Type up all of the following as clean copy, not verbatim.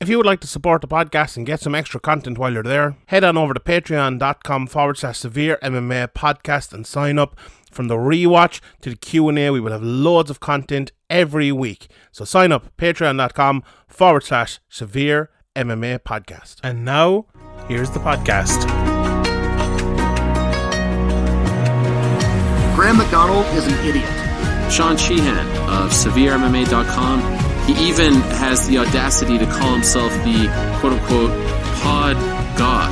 If you would like to support the podcast and get some extra content while you're there, head on over to patreon.com/SevereMMA podcast and sign up. From the rewatch to the Q&A, we will have loads of content every week. So sign up, patreon.com/SevereMMA podcast. And now, here's the podcast. Graeme McDonald is an idiot. Sean Sheehan of SevereMMA.com. He even has the audacity to call himself the quote-unquote pod god.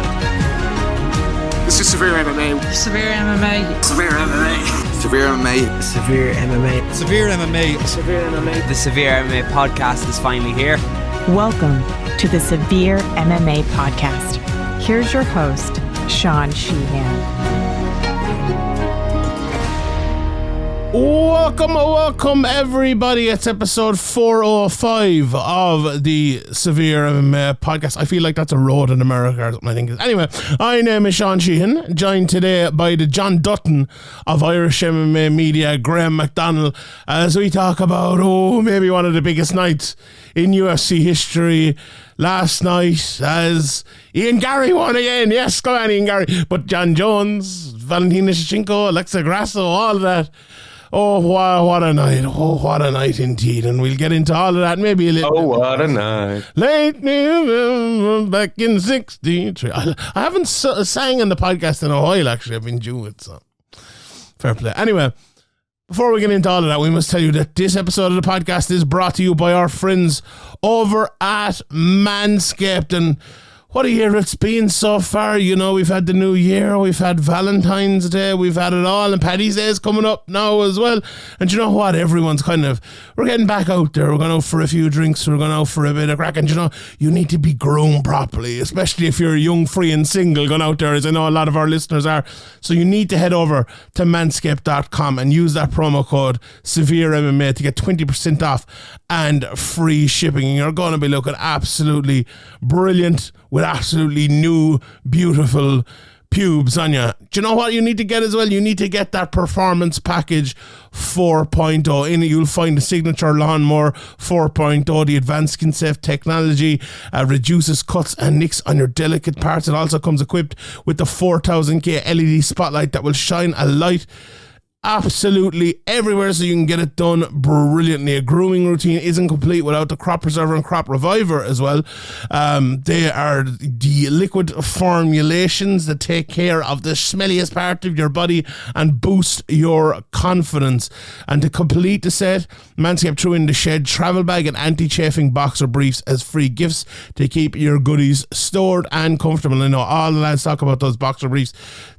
This is SevereMMA. SevereMMA. SevereMMA. SevereMMA. SevereMMA. SevereMMA. SevereMMA. The SevereMMA podcast is finally here. Welcome to the Severe MMA podcast. Here's your host, Sean Sheehan. Welcome everybody. It's episode 405 of the Severe MMA podcast. I feel like that's a road in America or something, I think. Anyway, my name is Sean Sheehan, joined today by the John Dutton of Irish MMA media, Graeme McDonald, as we talk about, maybe one of the biggest nights in UFC history. Last night, as Ian Garry won again. Yes, go on, Ian Garry. But John Jones, Valentina Shevchenko, Alexa Grasso, all of that. Oh, what a night. Oh, what a night indeed. And we'll get into all of that maybe a little bit. Oh, what a night. Late November, back in 63. I haven't sang in the podcast in a while, actually. I've been due it, so fair play. Anyway, before we get into all of that, we must tell you that this episode of the podcast is brought to you by our friends over at Manscaped. And what a year it's been so far. You know, we've had the new year, we've had Valentine's Day, we've had it all, and Paddy's Day is coming up now as well. And you know what? Everyone's we're getting back out there. We're going out for a few drinks, we're going out for a bit of crack. And you know, you need to be groomed properly, especially if you're young, free and single going out there, as I know a lot of our listeners are. So you need to head over to manscaped.com and use that promo code SevereMMA to get 20% off and free shipping. And you're going to be looking absolutely brilliant with absolutely new, beautiful pubes on you. Do you know what you need to get as well? You need to get that Performance Package 4.0. In it, you'll find the signature lawnmower 4.0, the advanced skin safe technology, reduces cuts and nicks on your delicate parts. It also comes equipped with the 4000K LED spotlight that will shine a light absolutely everywhere, so you can get it done brilliantly. A grooming routine isn't complete without the crop preserver and crop reviver as well. They are the liquid formulations that take care of the smelliest part of your body and boost your confidence. And to complete the set, Manscaped threw in the Shed travel bag and anti-chafing boxer briefs as free gifts to keep your goodies stored and comfortable. I know all the lads talk about those boxer briefs.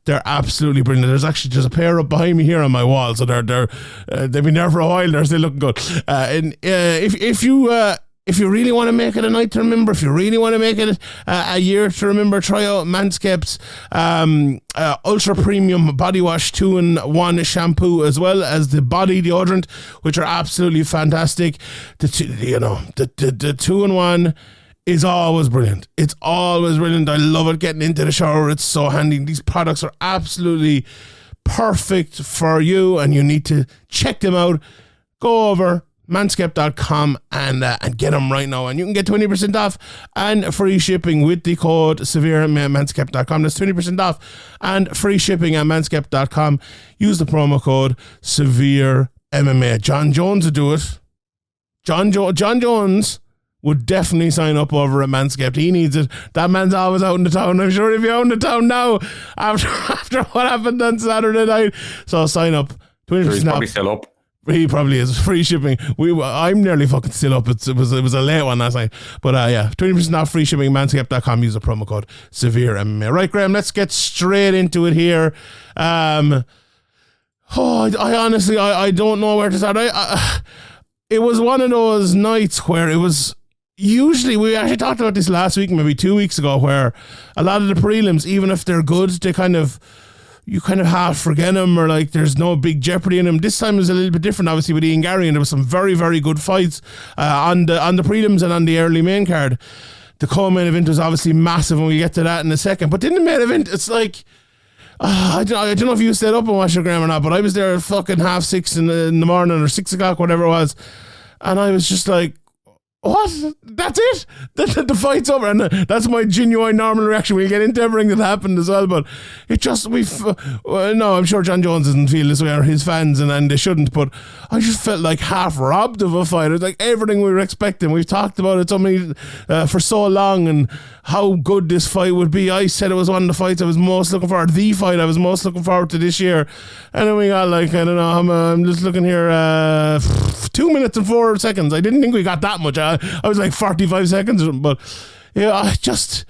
They're absolutely brilliant. There's actually just a pair up behind me here on my wall, so they've been there for a while. They're still looking good. If you really want to make it a night to remember, if you really want to make it a year to remember, try out Manscaped's Ultra Premium Body Wash 2-in-1 shampoo, as well as the body deodorant, which are absolutely fantastic. The 2-in-1 is always brilliant. It's always brilliant. I love it getting into the shower. It's so handy. These products are absolutely perfect for you, and you need to check them out. Go over manscaped.com and get them right now, and you can get 20% off and free shipping with the code SevereMMA at manscaped.com. That's 20% off and free shipping at manscaped.com. Use the promo code SevereMMA. John Jones would do it. John Jones would definitely sign up over at Manscaped. He needs it. That man's always out in the town. I'm sure he'll be out in the town now after what happened on Saturday night. So sign up. 20% He's probably still up. He probably is. Free shipping. I'm nearly fucking still up. It was a late one last night. But 20% off, free shipping, manscaped.com. Use the promo code SevereMMA. Right, Graeme, let's get straight into it here. I honestly don't know where to start. It was one of those nights where it was... Usually, we actually talked about this last week, maybe 2 weeks ago, where a lot of the prelims, even if they're good, you kind of half forget them, or like there's no big jeopardy in them. This time it was a little bit different, obviously, with Ian Garry, and there was some very, very good fights on the prelims and on the early main card. The co-main event was obviously massive, and we'll get to that in a second. But in the main event, it's like... I don't know if you stayed up and watched your Graeme or not, but I was there at fucking 6:30 in the morning, or 6 o'clock, whatever it was, and I was just like, what? That's it? The fight's over. And that's my genuine normal reaction. We'll get into everything that happened as well, but it just, no, I'm sure John Jones doesn't feel this way, or his fans, and they shouldn't, but I just felt like half robbed of a fight. It was like everything we were expecting. We've talked about it for so long, and how good this fight would be. I said it was one of the fights I was most looking forward to, the fight I was most looking forward to this year. And then we got like, I don't know, I'm just looking here, 2 minutes and 4 seconds. I didn't think we got that much. I was like 45 seconds, but yeah, I just,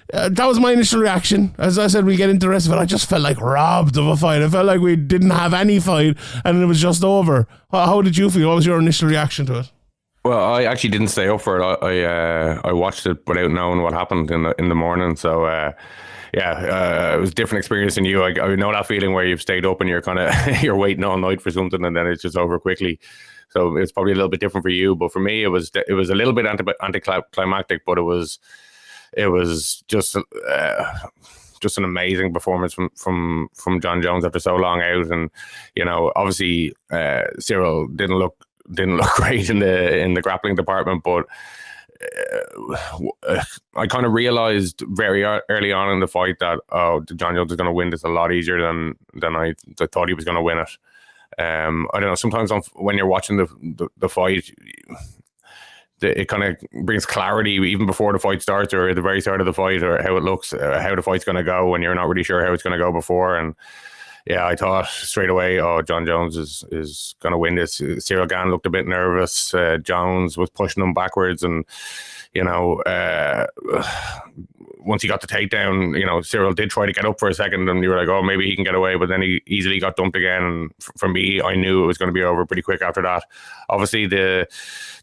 that was my initial reaction. As I said, we'll get into the rest of it. I just felt like robbed of a fight. I felt like we didn't have any fight and it was just over. How did you feel? What was your initial reaction to it? Well, I actually didn't stay up for it. I watched it without knowing what happened in the morning. So it was a different experience than you. I know that feeling where you've stayed up and you're kind of you're waiting all night for something and then it's just over quickly. So it's probably a little bit different for you. But for me, it was a little bit anticlimactic, but it was just an amazing performance from John Jones after so long out. And obviously Cyril didn't look great in the grappling department, but I kind of realized very early on in the fight that John Jones is going to win this a lot easier than I thought he was going to win it. I don't know. Sometimes when you're watching the fight, it kind of brings clarity even before the fight starts, or at the very start of the fight, or how it looks, how the fight's going to go when you're not really sure how it's going to go before. And yeah, I thought straight away, John Jones is going to win this. Cyril Gane looked a bit nervous. Jones was pushing him backwards, and once he got the takedown, Cyril did try to get up for a second, and you were like, oh, maybe he can get away, but then he easily got dumped again. And for me, I knew it was going to be over pretty quick after that. Obviously, the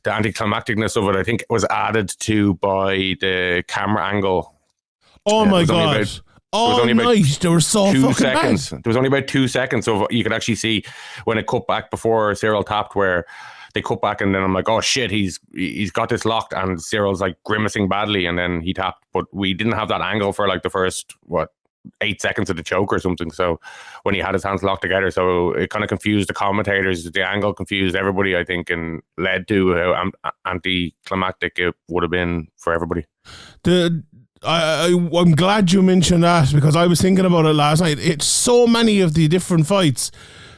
anticlimacticness of it, I think, was added to by the camera angle. Oh my God. They were so 2 fucking seconds. bad. There was only about 2 seconds, so you could actually see when it cut back before Cyril tapped, where they cut back, and then I'm like, oh shit, he's got this locked, and Cyril's like grimacing badly, and then he tapped. But we didn't have that angle for like the first 8 seconds of the choke or something. So when he had his hands locked together, so it kind of confused the commentators. The angle confused everybody, I think, and led to how anticlimactic it would have been for everybody. I'm glad you mentioned that, because I was thinking about it last night. It's so many of the different fights,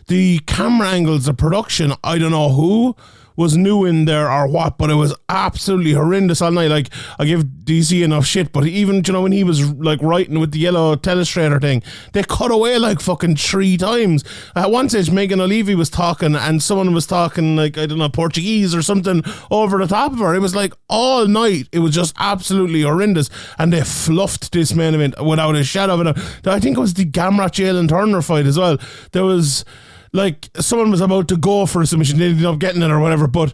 the camera angles, the production, I don't know who was new in there or what, but it was absolutely horrendous all night. Like, I give DC enough shit, but even, when he was like writing with the yellow telestrator thing, they cut away like fucking 3 times. At one stage, Megan O'Leary was talking, and someone was talking like, I don't know, Portuguese or something over the top of her. It was like all night, it was just absolutely horrendous, and they fluffed this main event without a shadow of a doubt. I think it was the Gamrot Jalen Turner fight as well. There was like, someone was about to go for a submission, they ended up getting it or whatever, but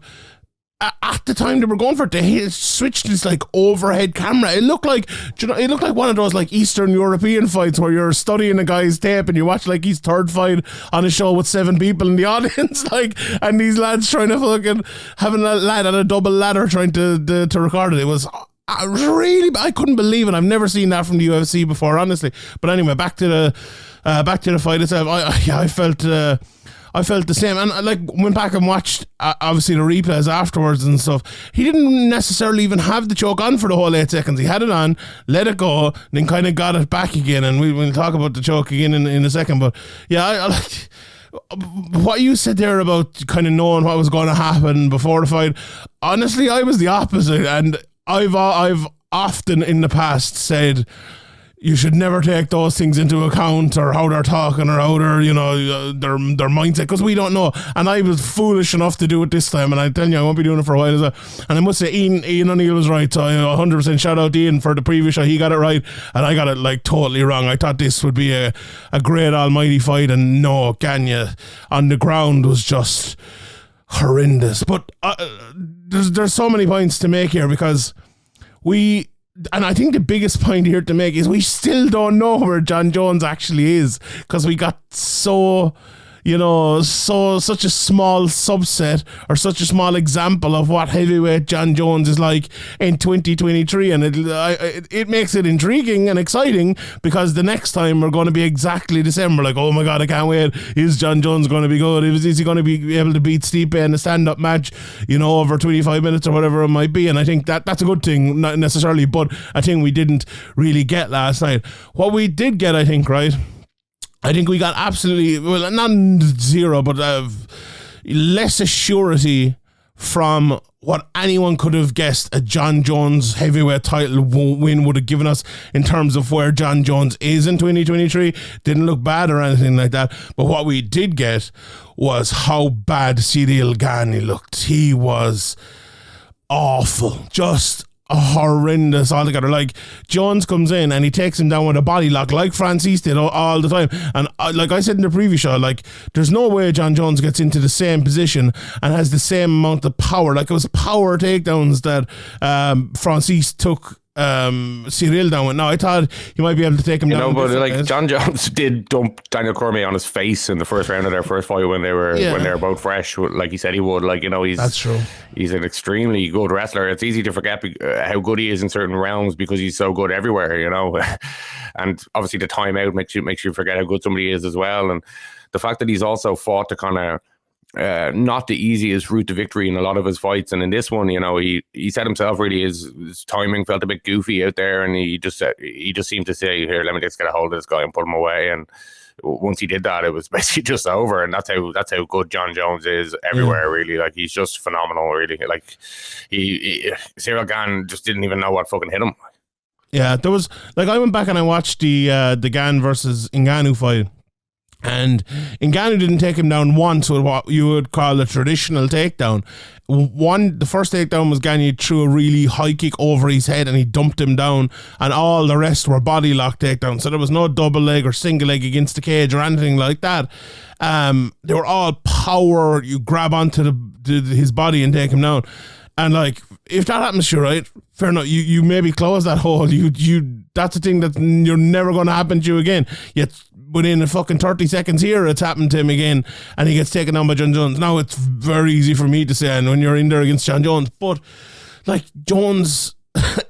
at the time they were going for it, they switched this like overhead camera. It looked like, one of those like Eastern European fights where you're studying a guy's tape and you watch like his third fight on a show with 7 people in the audience, like, and these lads trying to fucking having a lad on a double ladder trying to record it. It was really, I couldn't believe it. I've never seen that from the UFC before, honestly. But anyway, back to the fight itself. I felt the same, and like went back and watched obviously the replays afterwards and stuff. He didn't necessarily even have the choke on for the whole 8 seconds. He had it on, let it go, then kind of got it back again. And we'll talk about the choke again in a second. But yeah, I like what you said there about kind of knowing what was going to happen before the fight. Honestly, I was the opposite, and I've often in the past said you should never take those things into account, or how they're talking, or how they're, their mindset, because we don't know. And I was foolish enough to do it this time, and I tell you, I won't be doing it for a while as well. And I must say, Ian O'Neill was right, so 100% shout out to Ian for the previous show. He got it right, and I got it like totally wrong. I thought this would be a great almighty fight, and no, Ganya on the ground was just horrendous. But there's so many points to make here, because and I think the biggest point here to make is we still don't know where John Jones actually is, because we got so such a small subset or such a small example of what heavyweight John Jones is like in 2023, and it makes it intriguing and exciting because the next time we're going to be exactly the same. We're like, oh my god, I can't wait. Is John Jones going to be good? Is he going to be able to beat Stipe in a stand-up match, over 25 minutes or whatever it might be? And I think that's a good thing, not necessarily, but a thing we didn't really get last night. What we did get, I think, right? I think we got absolutely, well, not zero, but less assurity from what anyone could have guessed a John Jones heavyweight title win would have given us in terms of where John Jones is in 2023. Didn't look bad or anything like that. But what we did get was how bad Cyril Gane looked. He was awful. Just horrendous altogether. Like, Jones comes in and he takes him down with a body lock like Francis did all the time, and like I said in the previous show, like, there's no way John Jones gets into the same position and has the same amount of power. Like, it was power takedowns that Francis took Cyril down with. Now, I thought he might be able to take him down. But like, John Jones did dump Daniel Cormier on his face in the first round of their first fight when they were both fresh, like he said he would. Like, that's true. He's an extremely good wrestler. It's easy to forget how good he is in certain realms because he's so good everywhere, and obviously the timeout makes you forget how good somebody is as well. And the fact that he's also fought to kind of not the easiest route to victory in a lot of his fights, and in this one, he said himself, really his timing felt a bit goofy out there, and he just seemed to say, here, let me just get a hold of this guy and put him away. And once he did that, it was basically just over. And that's how good John Jones is everywhere, really. Like, he's just phenomenal, really. Like, Cyril Gane just didn't even know what fucking hit him. Yeah, there was, like, I went back and I watched the Gane versus Ngannou fight. And Ngannou didn't take him down once with what you would call a traditional takedown. The first takedown was Gane threw a really high kick over his head and he dumped him down, and all the rest were body lock takedowns. So there was no double leg or single leg against the cage or anything like that. They were all power. You grab onto his body and take him down. And like, if that happens to you, right, fair enough, you maybe close that hole. You that's a thing that you're never going to happen to you again. Yet within a fucking 30 seconds here, it's happened to him again, and he gets taken down by John Jones. Now, it's very easy for me to say, and when you're in there against John Jones, but like, Jones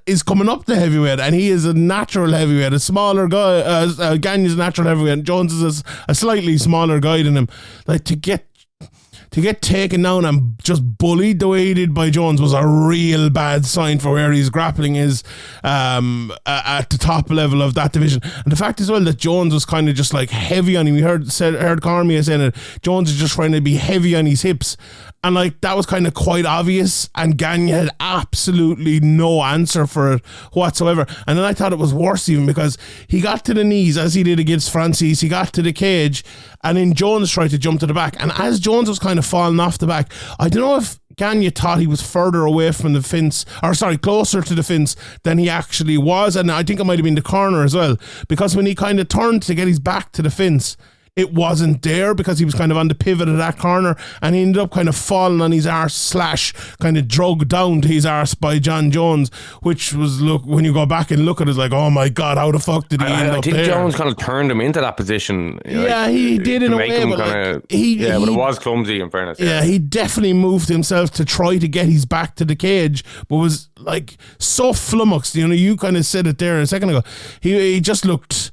is coming up to heavyweight, and he is a natural heavyweight, a smaller guy. Gane is a natural heavyweight. Jones is a slightly smaller guy than him. Like, to get taken down and just bullied the way he did by Jones was a real bad sign for where his grappling is at the top level of that division. And the fact as well that Jones was kind of just like heavy on him. We heard Cormier saying it. Jones is just trying to be heavy on his hips. And like, that was kind of quite obvious, and Gane had absolutely no answer for it whatsoever. And then I thought it was worse even because he got to the knees as he did against Francis. He got to the cage, and then Jones tried to jump to the back. And as Jones was kind of falling off the back, I don't know if Gane thought he was further away from the fence, closer to the fence than he actually was. And I think it might have been the corner as well, because when he kind of turned to get his back to the fence, it wasn't there because he was kind of on the pivot of that corner, and he ended up kind of falling on his arse / kind of drugged down to his arse by John Jones, which was, look, when you go back and look at it, it's like, oh my God, how the fuck did he end up there? I think Jones kind of turned him into that position. Yeah, he did in a way, but but it was clumsy, in fairness. Yeah, he definitely moved himself to try to get his back to the cage, but was like so flummoxed. You kind of said it there a second ago. He just looked...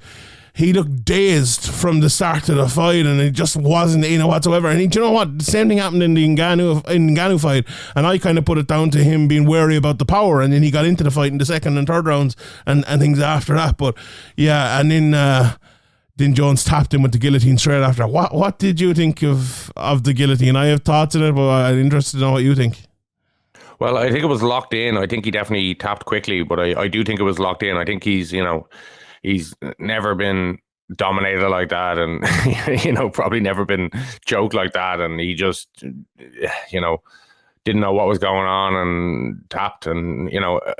He looked dazed from the start of the fight, and it just wasn't whatsoever. And do you know what? The same thing happened in the Ngannou fight, and I kind of put it down to him being wary about the power, and then he got into the fight in the second and third rounds and things after that. But yeah, and then Jones tapped him with the guillotine straight after. What did you think of the guillotine? I have thoughts on it, but I'm interested to know what you think. Well, I think it was locked in. I think he definitely tapped quickly, but I do think it was locked in. I think he's never been dominated like that, and probably never been choked like that, and he just didn't know what was going on and tapped, and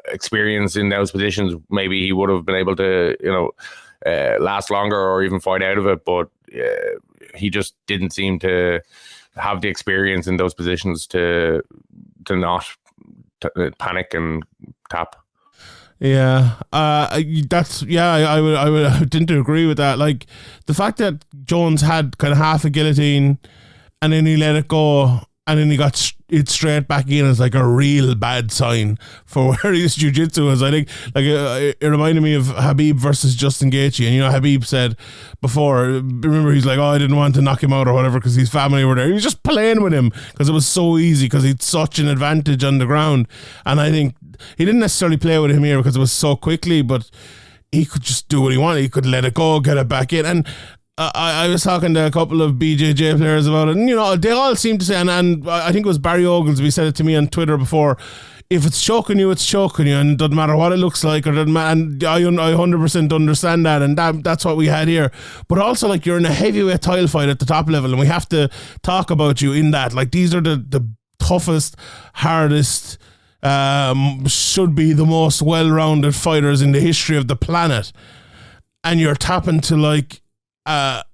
experience in those positions, maybe he would have been able to last longer or even fight out of it, but he just didn't seem to have the experience in those positions to not panic and tap. Yeah, that's I would tend to agree with that. Like the fact that Jones had kind of half a guillotine, and then he let it go, and then he got it straight back in is like a real bad sign for where his jiu-jitsu is. I think like it reminded me of Habib versus Justin Gaethje, and you know Habib said before, remember he's like, oh, I didn't want to knock him out or whatever because his family were there. He was just playing with him because it was so easy because he had such an advantage on the ground, and I think he didn't necessarily play with him here because it was so quickly, but he could just do what he wanted. He could let it go, get it back in, and I was talking to a couple of BJJ players about it, and you know they all seem to say, and I think it was Barry Oglesby said it to me on Twitter before, if it's choking you, it's choking you, and it doesn't matter what it looks like, or doesn't matter, and I 100% understand that, and that's what we had here. But also, like, you're in a heavyweight title fight at the top level, and we have to talk about you in that. Like, these are the toughest, hardest, should be the most well-rounded fighters in the history of the planet, and you're tapping to like a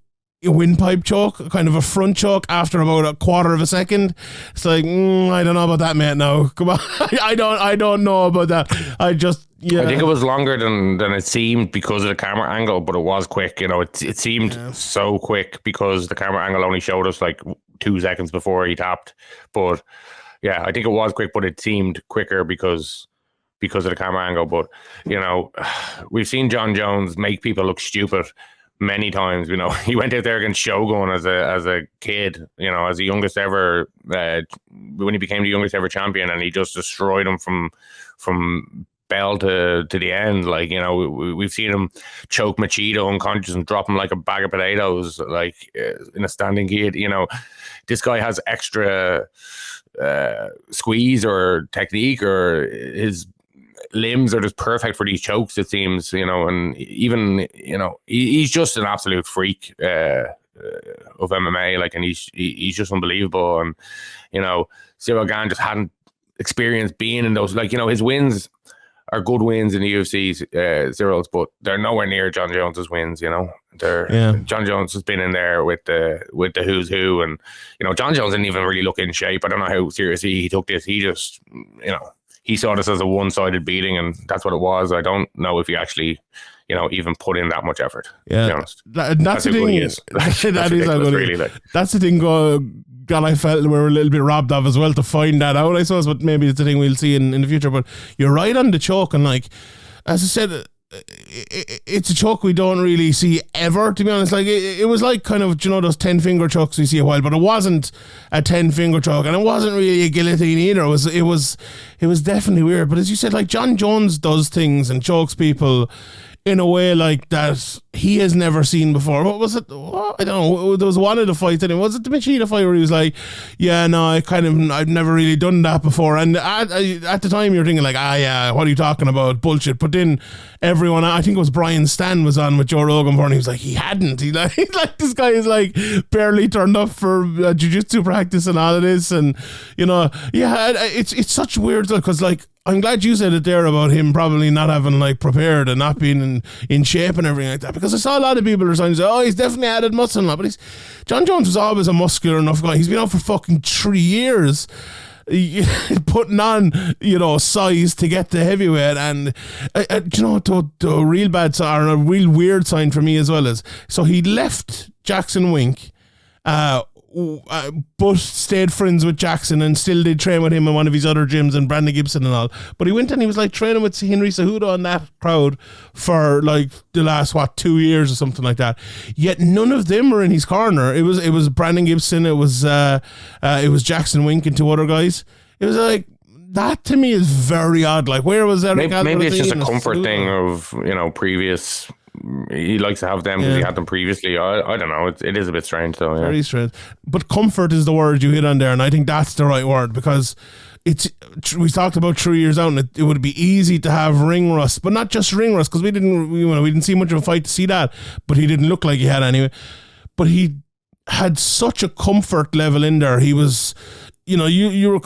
windpipe choke, kind of a front choke after about a quarter of a second. It's like, I don't know about that, mate. Now, come on, I don't know about that. I think it was longer than it seemed because of the camera angle, but it was quick. You know, it seemed so quick because the camera angle only showed us like 2 seconds before he tapped. But yeah, I think it was quick, but it seemed quicker because of the camera angle. But you know, we've seen John Jones make people look stupid many times. You know, he went out there against Shogun as a kid, you know, as the youngest ever, when he became the youngest ever champion, and he just destroyed him from bell to the end. Like, you know, we've seen him choke Machida unconscious and drop him like a bag of potatoes, like in a standing kid. You know, this guy has extra squeeze or technique, or his limbs are just perfect for these chokes, it seems, you know, and even, you know, he's just an absolute freak of MMA, like, and he's just unbelievable. And, you know, Cyril Gane just hadn't experienced being in those, like, you know, his wins are good wins in the UFC, Cyril's, but they're nowhere near John Jones's wins, you know. John Jones has been in there with the who's who, and, you know, John Jones didn't even really look in shape. I don't know how seriously he took this. He just, you know, he saw this as a one-sided beating, and that's what it was. I don't know if he actually, you know, even put in that much effort. Yeah, to be honest. That's the thing. That's the thing that I felt we're a little bit robbed of as well, to find that out, I suppose. But maybe it's the thing we'll see in the future. But you're right on the choke, and like, as I said, it's a choke we don't really see ever, to be honest. Like, it was like kind of, you know, those 10-finger chokes we see a while, but it wasn't a 10-finger choke, and it wasn't really a guillotine either. It was definitely weird. But as you said, like, John Jones does things and chokes people in a way like that he has never seen before. What was it? I don't know. There was one of the fights, and was it the Machida fight where he was like, yeah, no, I've never really done that before. And at the time you're thinking like, yeah, what are you talking about? Bullshit. But then everyone, I think it was Brian Stan was on with Joe Rogan before, and he was like, he hadn't. He's like, this guy is like barely turned up for jiu-jitsu practice and all of this. And, you know, yeah, it's such weird, because like, I'm glad you said it there about him probably not having like prepared and not being in shape and everything like that, because I saw a lot of people are saying, oh, he's definitely added muscle and all, but John Jones was always a muscular enough guy. He's been out for fucking 3 years putting on, you know, size to get to heavyweight. And you know, the real bad sign, or a real weird sign for me as well, is so he left Jackson Wink, but stayed friends with Jackson and still did train with him in one of his other gyms, and Brandon Gibson and all. But he went and he was like training with Henry Cejudo and that crowd for like the last 2 years or something like that. Yet none of them were in his corner. It was Brandon Gibson, it was Jackson Wink and 2 other guys. It was like, that to me is very odd. Like, where was that? Maybe it's just a comfort thing of, you know, previous. He likes to have them because he had them previously. I don't know. It is a bit strange though. Yeah. Very strange. But comfort is the word you hit on there, and I think that's the right word, because we talked about 3 years out, and it would be easy to have ring rust, but not just ring rust, because we didn't see much of a fight to see that, but he didn't look like he had anyway. But he had such a comfort level in there. He was you know, we were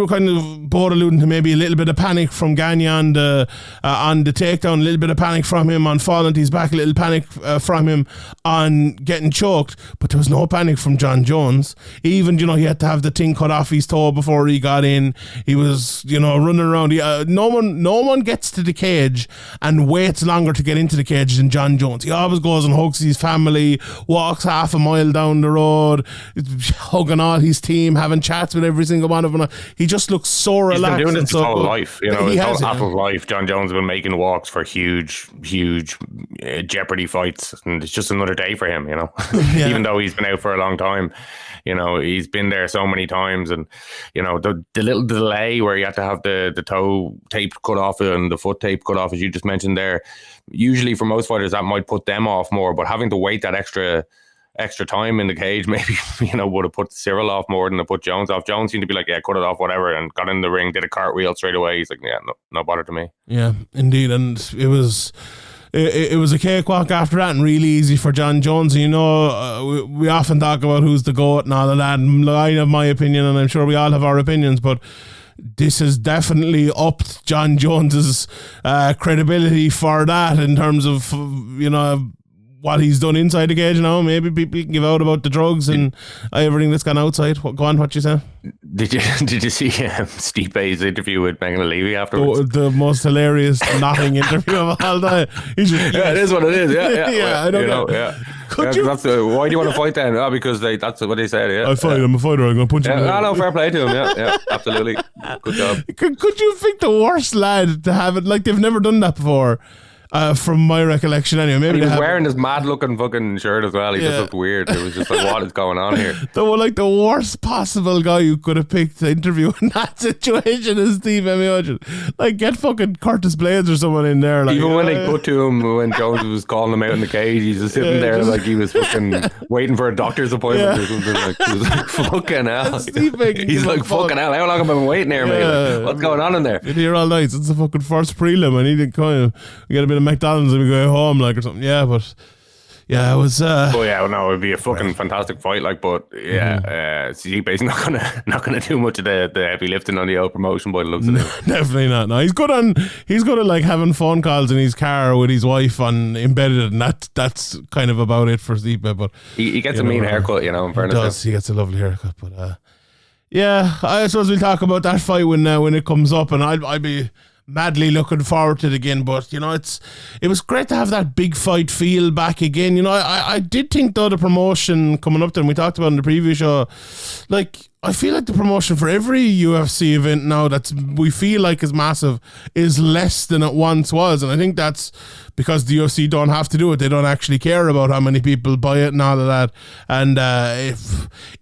kind of both alluding to maybe a little bit of panic from Gagne on the takedown, a little bit of panic from him on falling to his back, a little panic from him on getting choked, but there was no panic from John Jones. Even, you know, he had to have the thing cut off his toe before he got in. He was, you know, running around. No one gets to the cage and waits longer to get into the cage than John Jones. He always goes and hugs his family, walks half a mile down the road, hugging all his team, having chats with every single one of them. He just looks so relaxed. He's been doing this his whole good. life. You know, his whole adult life. John Jones has been making walks for huge Jeopardy fights, and it's just another day for him, you know. Yeah. Even though he's been out for a long time, you know, he's been there so many times, and you know, the little delay where you have to have the toe tape cut off and the foot tape cut off, as you just mentioned there. Usually, for most fighters, that might put them off more, but having to wait that extra time in the cage maybe, you know, would have put Cyril off more than it put Jones off. Jones seemed to be like, yeah, cut it off, whatever, and got in the ring, did a cartwheel straight away. He's like, yeah, no bother to me. Yeah, indeed. And it was a cakewalk after that, and really easy for John Jones. You know, we often talk about who's the GOAT and all of that, and I have my opinion, and I'm sure we all have our opinions, but this has definitely upped John Jones's credibility for that, in terms of, you know, what he's done inside the cage now. Maybe people can give out about the drugs and everything that's gone outside. Go on, what you say? Did you see Stipe's interview with Megan Levy afterwards? The most hilarious nothing interview of all time. He's just, yeah, it is what it is. Yeah. I don't know. Yeah. Why do you want to fight then? Oh, because that's what they said. Yeah, I'm a fighter. I'm going to punch him. No, fair play to him. Yeah, absolutely. Good job. Could you think the worst lad to have it? Like, they've never done that before. From my recollection anyway. Maybe he was wearing this mad looking fucking shirt as well. He just looked weird. It was just like, what is going on here? The worst possible guy you could have picked to interview in that situation is Steve Miocic. Like, get fucking Curtis Blades or someone in there. Like, even when they cut to him, when Jones was calling him out in the cage, he's just sitting there like he was fucking waiting for a doctor's appointment or something. Like, he was like, fucking hell. He's like, fucking hell, how long have I been waiting here, mate? Like, what's going on in there? You're here all night. It's the fucking first prelim. I need to kind of get a bit of McDonald's and we go home, like, or something. Yeah, but yeah, it was. Oh yeah, no, it'd be a fucking fantastic fight, like. But yeah, Stipe's not gonna do much of the heavy lifting on the old promotion, by the looks of it. Definitely not. No, he's good at like having phone calls in his car with his wife on embedded, and that's kind of about it for Stipe. But he gets a mean haircut, you know. In fairness, he gets a lovely haircut, but yeah, I suppose we'll talk about that fight when it comes up, and I'll be madly looking forward to it again. But you know, it was great to have that big fight feel back again. You know, I did think though the promotion coming up there, and we talked about in the previous show, like, I feel like the promotion for every UFC event now that we feel like is massive is less than it once was, and I think that's because the UFC don't have to do it. They don't actually care about how many people buy it and all of that. And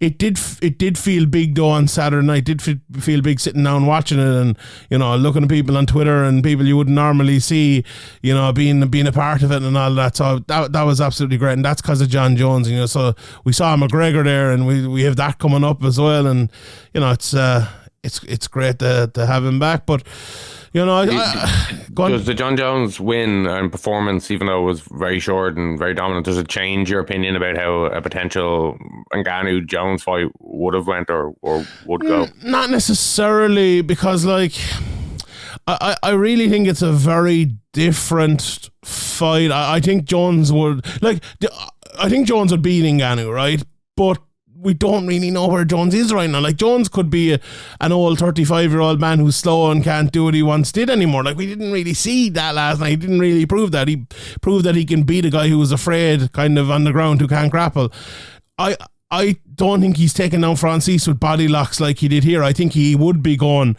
it did feel big though on Saturday night. It did feel big sitting down watching it, and you know, looking at people on Twitter and people you wouldn't normally see, you know, being a part of it and all that. So that was absolutely great, and that's because of John Jones. You know, so we saw McGregor there, and we have that coming up as well. And you know, it's great to have him back. But you know, does the John Jones win and performance, even though it was very short and very dominant, does it change your opinion about how a potential Ngannou Jones fight would have went or would go? Not necessarily, because like I really think it's a very different fight. I think Jones would beat Ngannou, right? But we don't really know where Jones is right now. Like, Jones could be an old 35-year-old man who's slow and can't do what he once did anymore. Like, we didn't really see that last night. He didn't really prove that. He proved that he can beat a guy who was afraid, kind of on the ground, who can't grapple. I don't think he's taken down Francis with body locks like he did here. I think he would be going,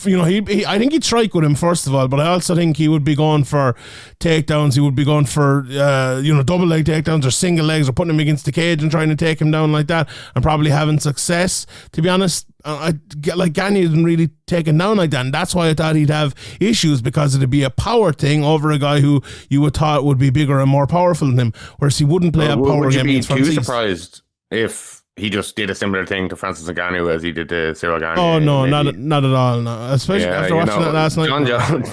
you know, I think he'd strike with him first of all, but I also think he would be going for takedowns. He would be going for, double leg takedowns or single legs, or putting him against the cage and trying to take him down like that, and probably having success. To be honest, Gagne didn't really take him down like that, and that's why I thought he'd have issues, because it'd be a power thing over a guy who you would thought would be bigger and more powerful than him, whereas he wouldn't play a power game against Francis. Would you be too surprised if he just did a similar thing to Francis Ngannou as he did to Cyril Gagne? Oh no, not at all. No. Especially after watching that last night.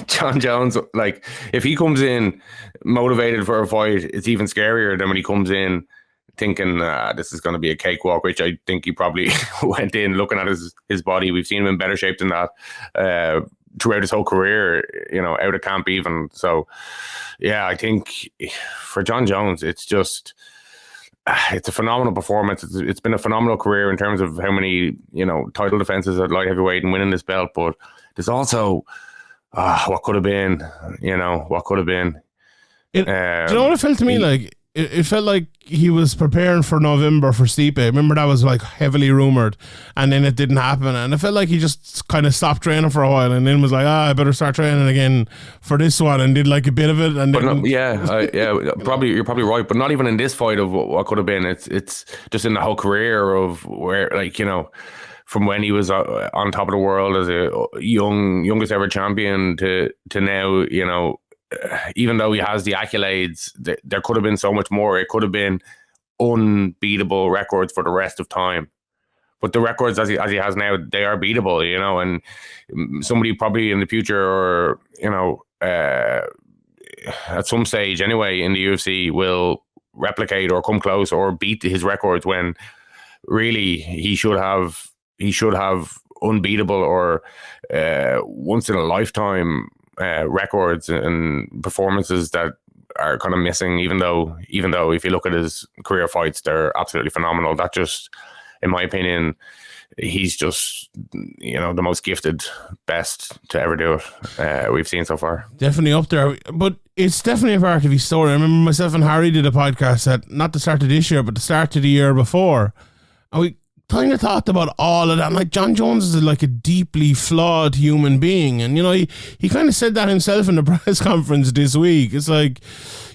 John Jones, like, if he comes in motivated for a fight, it's even scarier than when he comes in thinking this is going to be a cakewalk, which I think he probably went in looking at his body. We've seen him in better shape than that throughout his whole career, out of camp even. So, yeah, I think for John Jones, it's just... it's a phenomenal performance. It's been a phenomenal career in terms of how many, title defenses at light heavyweight and winning this belt. But there's also what could have been, what could have been. Do you know what it felt to me like? It felt like he was preparing for November for Stipe. Remember that was like heavily rumored, and then it didn't happen. And it felt like he just kind of stopped training for a while, and then was like, I better start training again for this one, and did like a bit of it. And but then, you're probably right. But not even in this fight of what could have been. It's just in the whole career of where, from when he was on top of the world as a youngest ever champion to now, even though he has the accolades, there could have been so much more. It could have been unbeatable records for the rest of time. But the records as he has now, they are beatable, and somebody probably in the future or, at some stage anyway in the UFC will replicate or come close or beat his records when really he should have unbeatable or once in a lifetime records and performances that are kind of missing, even though if you look at his career fights, they're absolutely phenomenal. That just, in my opinion, he's just the most gifted, best to ever do it we've seen so far. Definitely up there, but it's definitely a part of his story. I remember myself and Harry did a podcast at not the start of this year, but the start of the year before, and we kind of talked about all of that. And like, John Jones is like a deeply flawed human being, and he kind of said that himself in the press conference this week. It's like,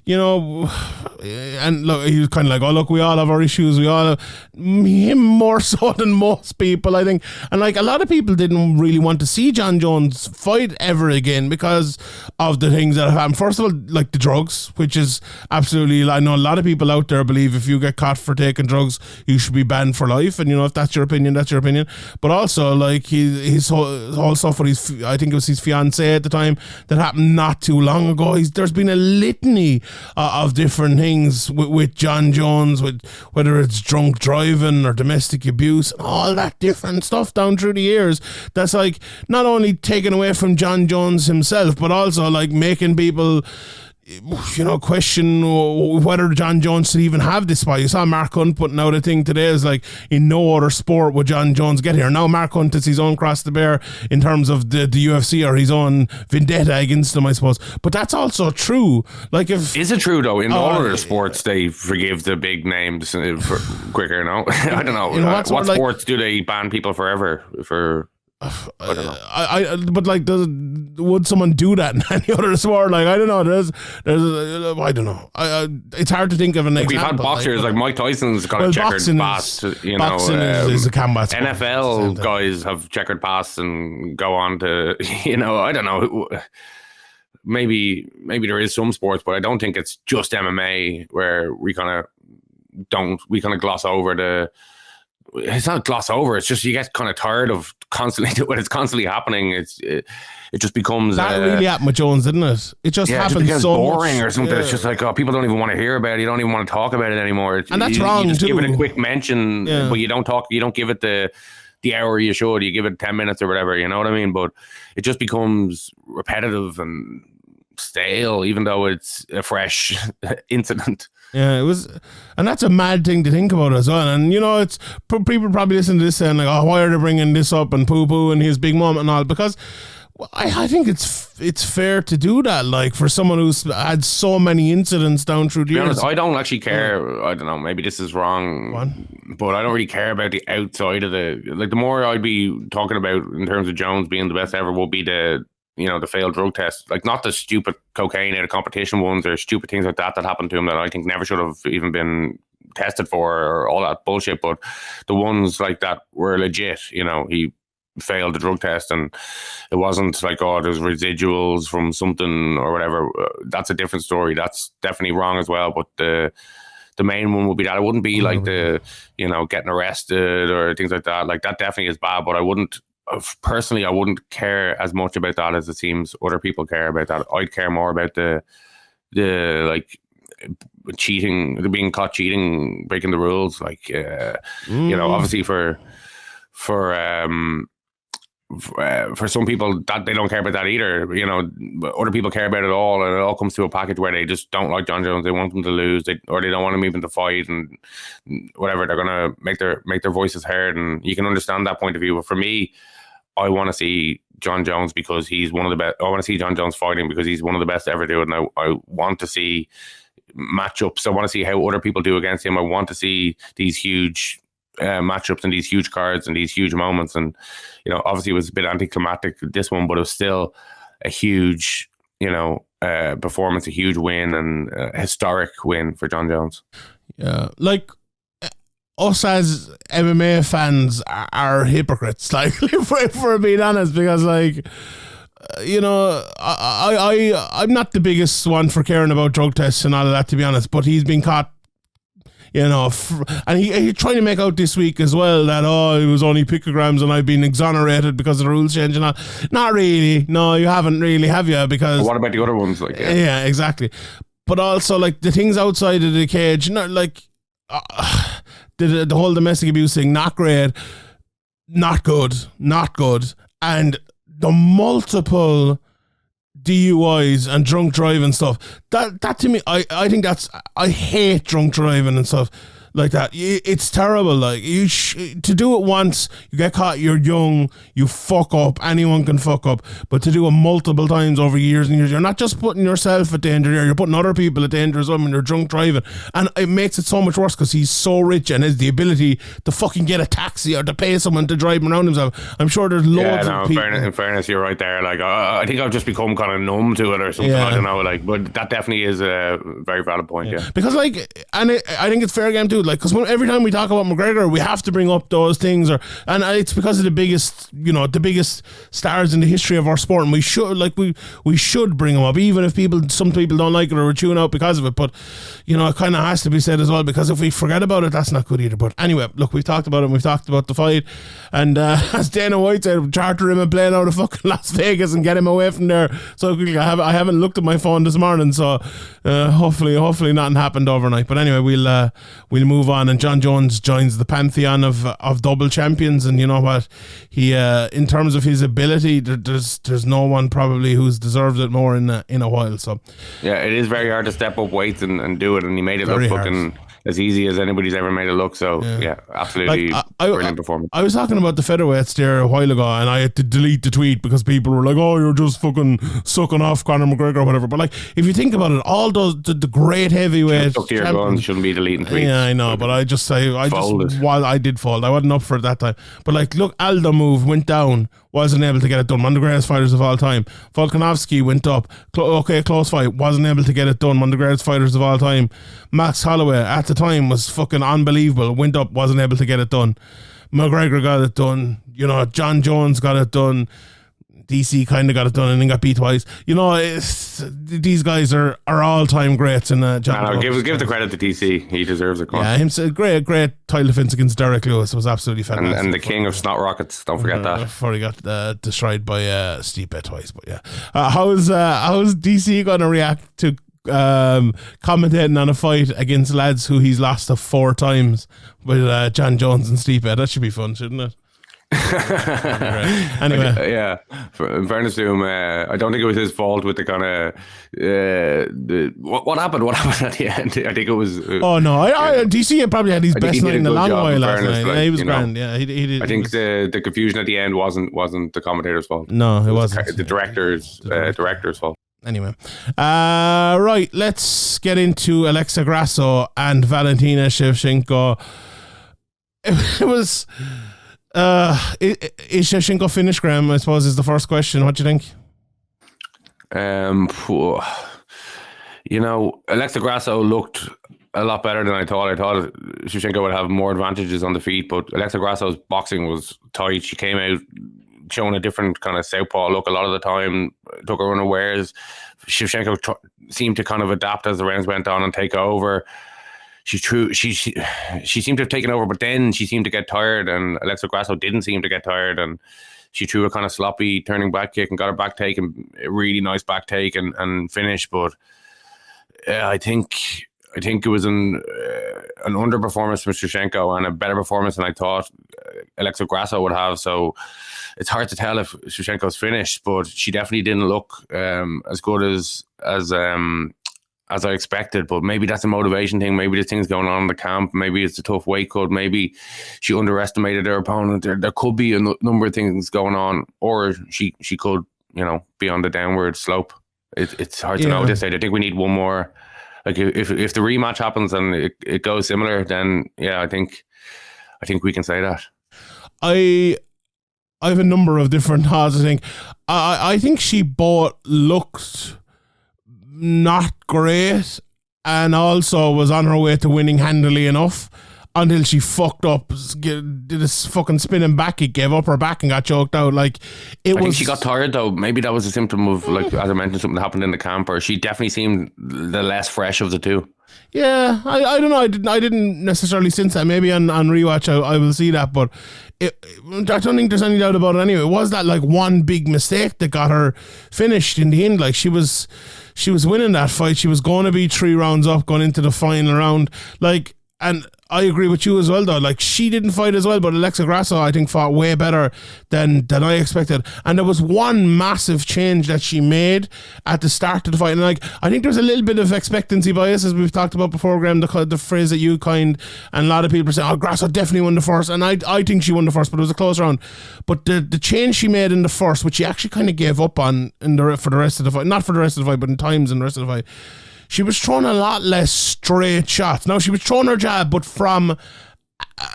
and look, he was kind of like, oh look, we all have our issues, we all have, him more so than most people, I think. And like, a lot of people didn't really want to see John Jones fight ever again because of the things that have happened. First of all, like the drugs, which is absolutely, I know a lot of people out there believe if you get caught for taking drugs, you should be banned for life. And if that's your opinion, that's your opinion. But also, like, his whole stuff with I think it was his fiancée at the time, that happened not too long ago. There's been a litany of different things with John Jones, with whether it's drunk driving or domestic abuse and all that different stuff down through the years, that's like not only taken away from John Jones himself, but also like making people question whether John Jones should even have this fight. You saw Mark Hunt putting out a thing today, is like, in no other sport would John Jones get here. Now Mark Hunt is his own cross to bear in terms of the UFC, or his own vendetta against them, I suppose. But that's also true. Like, if is it true though? In all other sports, they forgive the big names for quicker. No, I don't know. What sports do they ban people forever for? I don't know. But like, would someone do that in any other sport? Like, I don't know. There's I don't know. It's hard to think of an example. We've had boxers like Mike Tyson's got a checkered past. Boxing is a combat sport. NFL guys have checkered past and go on to I don't know. Maybe there is some sports, but I don't think it's just MMA where we kind of gloss over the. It's not gloss over. It's just you get kind of tired of constantly when it's constantly happening. It just becomes that really happened with Jones, didn't it? It just happens so boring much. Or something. Yeah. It's just like, people don't even want to hear about it. You don't even want to talk about it anymore. And that's wrong. You just too. give it a quick mention, but you don't talk. You don't give it the hour you should. You give it 10 minutes or whatever. You know what I mean? But it just becomes repetitive and stale, even though it's a fresh incident. Yeah, it was, and that's a mad thing to think about as well. And it's people probably listen to this saying like, oh, why are they bringing this up and poo and his big mom and all? Because I think it's fair to do that. Like, for someone who's had so many incidents down through the years. Honest, I don't actually care. I don't know. Maybe this is wrong, but I don't really care about the outside of the more I'd be talking about in terms of Jones being the best ever will be the failed drug test, like not the stupid cocaine out of competition ones or stupid things like that happened to him that I think never should have even been tested for or all that bullshit. But the ones like that were legit. He failed the drug test and it wasn't like, oh, there's residuals from something or whatever. That's a different story. That's definitely wrong as well. But the main one would be that. It wouldn't be like the getting arrested or things like that. Like, that definitely is bad, but I wouldn't care as much about that as it seems other people care about that. I'd care more about the like cheating, they're being caught cheating, breaking the rules. Like, obviously for some people that they don't care about that either. Other people care about it all, and it all comes to a package where they just don't like John Jones. They want him to lose, or they don't want him even to fight, and whatever. They're gonna make their voices heard, and you can understand that point of view. But for me, I want to see John Jones because he's one of the best. I want to see John Jones fighting because he's one of the best to ever do it, and I want to see matchups. I want to see how other people do against him. I want to see these huge matchups and these huge cards and these huge moments. And obviously it was a bit anticlimactic, this one, but it was still a huge performance, a huge win, and a historic win for John Jones. Yeah, like us as MMA fans are hypocrites, like if we're being honest, because like I'm not the biggest one for caring about drug tests and all of that, to be honest, but he's been caught, and he tried to make out this week as well that it was only picograms and I've been exonerated because of the rules change and all. Not really. No, you haven't really, have you? Because what about the other ones? Like, yeah, exactly. But also, like, the things outside of the cage, like the whole domestic abuse thing, not great, not good, and the multiple DUIs and drunk driving stuff, that to me, I think I hate drunk driving and stuff like that. It's terrible. Like, to do it once, you get caught, you're young, you fuck up, anyone can fuck up, but to do it multiple times over years and years, you're not just putting yourself at danger here, you're putting other people at danger as well when you're drunk driving. And it makes it so much worse because he's so rich and has the ability to fucking get a taxi or to pay someone to drive him around himself. I'm sure there's loads of people. In fairness, you're right there. Like, I think I've just become kind of numb to it or something. I don't know. Like, but that definitely is a very valid point. Yeah. Because I think it's fair game too. Like, because every time we talk about McGregor, we have to bring up those things, and it's because of the biggest stars in the history of our sport, and we should bring them up, even if some people don't like it or are chewing out because of it. But it kind of has to be said as well, because if we forget about it, that's not good either. But anyway, look, we've talked about it. We've talked about the fight, and as Dana White said, charter him a plane out of fucking Las Vegas and get him away from there so quickly. I haven't looked at my phone this morning, so hopefully nothing happened overnight. But anyway, we'll move on. And John Jones joins the pantheon of double champions, and you know what? He, in terms of his ability, there's no one probably who's deserved it more in a while. So yeah, it is very hard to step up weights and do it, and he made it look fucking as easy as anybody's ever made it look. So yeah, absolutely brilliant performance. I was talking about the featherweights there a while ago, and I had to delete the tweet because people were like, "Oh, you're just fucking sucking off Conor McGregor or whatever." But like, if you think about it, all those the great heavyweights, stuck to your guns, shouldn't be deleting tweets. Yeah, I know, but I did fold. I wasn't up for it that time. But like, look, Aldo move went down, wasn't able to get it done. One of the greatest fighters of all time. Volkanovski went up, close fight, wasn't able to get it done. One of the greatest fighters of all time. Max Holloway at the time was fucking unbelievable. Went up, wasn't able to get it done. McGregor got it done. John Jones got it done. DC kind of got it done and then got beat twice. These guys are all-time greats. And John give the credit to DC. He deserves it. Yeah, great title defense against Derek Lewis. It was absolutely fantastic. And the king of snot rockets. Don't forget that. Before he got destroyed by Stipe twice. But yeah, how's DC going to react to commentating on a fight against lads who he's lost to 4 times with John Jones and Stipe? That should be fun, shouldn't it? Anyway, yeah. In fairness to him, I don't think it was his fault with the kind of what happened. What happened at the end? I think it was. DC probably had his best night in a long while last night. Like, he was grand. Yeah, he did. I think the confusion at the end wasn't the commentator's fault. No, it wasn't. The director's fault. Anyway, right. Let's get into Alexa Grasso and Valentina Shevchenko. It was. Is Shevchenko finished, Graeme? I suppose is the first question. What do you think? Alexa Grasso looked a lot better than I thought. I thought Shevchenko would have more advantages on the feet, but Alexa Grasso's boxing was tight. She came out showing a different kind of southpaw look a lot of the time, took her unawares. Shevchenko seemed to kind of adapt as the rounds went on and take over. She seemed to have taken over, but then she seemed to get tired, and Alexa Grasso didn't seem to get tired, and she threw a kind of sloppy turning back kick and got her back take, and a really nice back take and finish. But I think I think it was an underperformance from Shevchenko and a better performance than I thought Alexa Grasso would have. So it's hard to tell if Shevchenko's finished, but she definitely didn't look as good as I expected. But maybe that's a motivation thing. Maybe there's things going on in the camp. Maybe it's a tough weight cut. Maybe she underestimated her opponent. There could be a number of things going on, or she could, be on the downward slope. It's hard to know at this stage. I think we need one more. Like if the rematch happens and it goes similar, then I think we can say that. I have a number of different thoughts. I think she both looked not great and also was on her way to winning handily enough until she fucked up, did this fucking spinning back kick, gave up her back and got choked out. I think she got tired though. Maybe that was a symptom of, as I mentioned, something that happened in the camp, or she definitely seemed the less fresh of the two. Yeah, I don't know. I didn't necessarily sense that. Maybe on rewatch I will see that, but I don't think there's any doubt about it anyway. It was that one big mistake that got her finished in the end. She was winning that fight. She was going to be 3 rounds up going into the final round. And I agree with you as well, though. She didn't fight as well, but Alexa Grasso, I think, fought way better than I expected. And there was one massive change that she made at the start of the fight. And I think there's a little bit of expectancy bias, as we've talked about before, Graeme, the phrase that you coined, and a lot of people are saying, Grasso definitely won the first. And I think she won the first, but it was a close round. But the change she made in the first, which she actually kind of gave up on for the rest of the fight, not for the rest of the fight, but in times in the rest of the fight, she was throwing a lot less straight shots. Now, she was throwing her jab, but from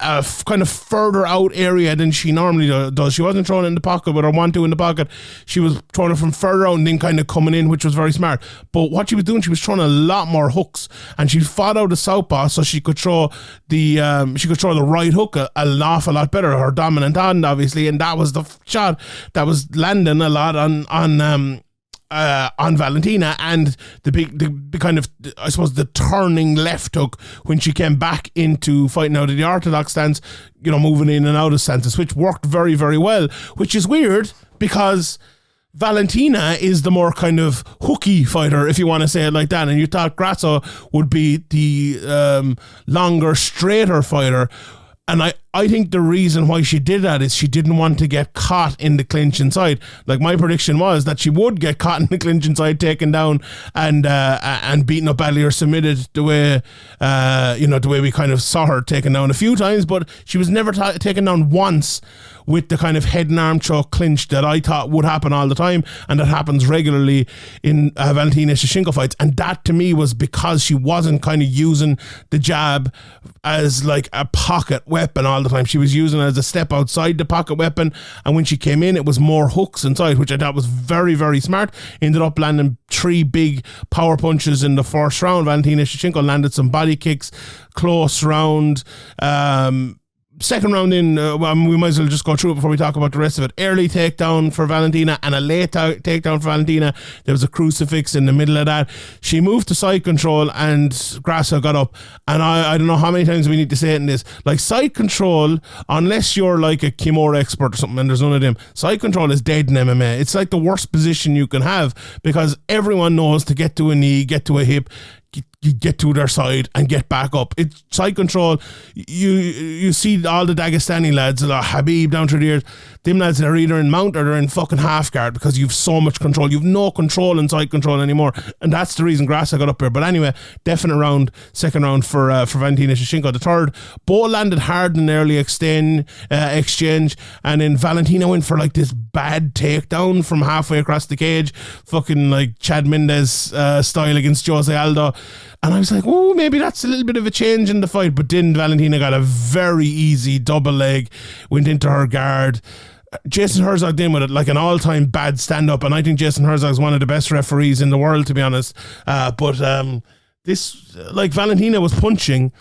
a kind of further out area than she normally does. She wasn't throwing it in the pocket with her 1-2 in the pocket. She was throwing it from further out and then kind of coming in, which was very smart. But what she was doing, she was throwing a lot more hooks, and she fought out the southpaw so she could throw the right hook an awful lot better, her dominant hand, obviously, and that was the shot that was landing a lot on Valentina, and the kind of, I suppose, the turning left hook when she came back into fighting out of the orthodox stance, moving in and out of stances, which worked very, very well, which is weird because Valentina is the more kind of hooky fighter, if you want to say it like that, and you thought Grasso would be the longer, straighter fighter. And I think the reason why she did that is she didn't want to get caught in the clinch inside. My prediction was that she would get caught in the clinch inside, taken down and beaten up badly or submitted the way the way we kind of saw her taken down a few times, but she was never taken down once with the kind of head and arm choke clinch that I thought would happen all the time, and that happens regularly in Valentina Shevchenko fights. And that to me was because she wasn't kind of using the jab as a pocket weapon all the time. She was using it as a step outside the pocket weapon, and when she came in, it was more hooks inside, which I thought was very, very smart. Ended up landing 3 big power punches in the first round. Valentina Shevchenko landed some body kicks, close round. Second round in, we might as well just go through it before we talk about the rest of it. Early takedown for Valentina and a late takedown for Valentina. There was a crucifix in the middle of that. She moved to side control and Grasso got up. And I don't know how many times we need to say it in this. Side control, unless you're a Kimura expert or something, and there's none of them, side control is dead in MMA. It's the worst position you can have because everyone knows to get to a knee, get to a hip, get to their side and get back up. It's side control. You see all the Dagestani lads, Habib down through the years, them lads are either in mount or they're in fucking half guard because you've so much control. You've no control in side control anymore, and that's the reason Grasso got up here. But anyway, definite round, second round for Valentina Shevchenko. The third, both landed hard in early exchange, and then Valentina went for this bad takedown from halfway across the cage, fucking Chad Mendez style against Jose Aldo. And I was like, oh, maybe that's a little bit of a change in the fight. But then Valentina got a very easy double leg, went into her guard. Jason Herzog did with it an all-time bad stand-up. And I think Jason Herzog is one of the best referees in the world, to be honest. But this, Valentina was punching.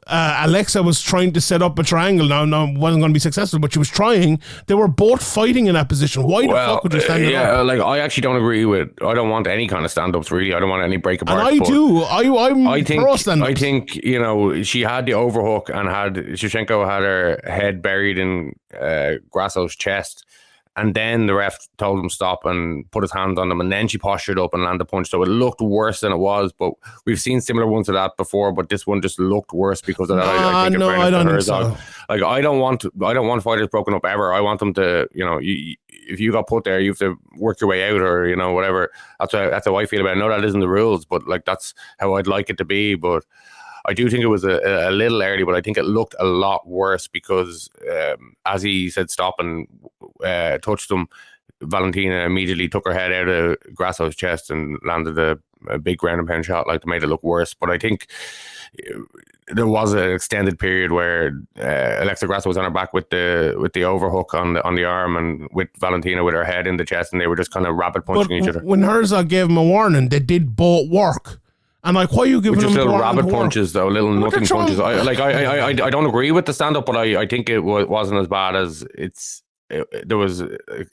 Alexa was trying to set up a triangle. Now wasn't going to be successful, but she was trying. They were both fighting in that position. Why the fuck would you stand up? I actually don't agree with. I don't want any kind of stand-ups. Really, I don't want any break apart. And I do. I think pro stand-ups. I think she had the overhook and Shevchenko had her head buried in Grasso's chest. And then the ref told him stop and put his hand on them, and then she postured up and landed a punch. So it looked worse than it was, but we've seen similar ones of that before. But this one just looked worse because of that. I think I don't think so. Like I don't want fighters broken up ever. I want them to, if you got put there, you have to work your way out, or whatever. That's how I feel about it. I know that isn't the rules, but like that's how I'd like it to be. But I do think it was a little early, but I think it looked a lot worse because as he said stop and touched him, Valentina immediately took her head out of Grasso's chest and landed a big ground and pound shot, like, to make it look worse. But I think there was an extended period where Alexa Grasso was on her back with the overhook on the arm, and with Valentina with her head in the chest, and they were just kind of rapid punching each other. When Herzog gave him a warning, they did both work. And like, why are you giving them little rabbit punches, though, little nothing punches? I don't agree with the stand up, but I think it wasn't as bad as there was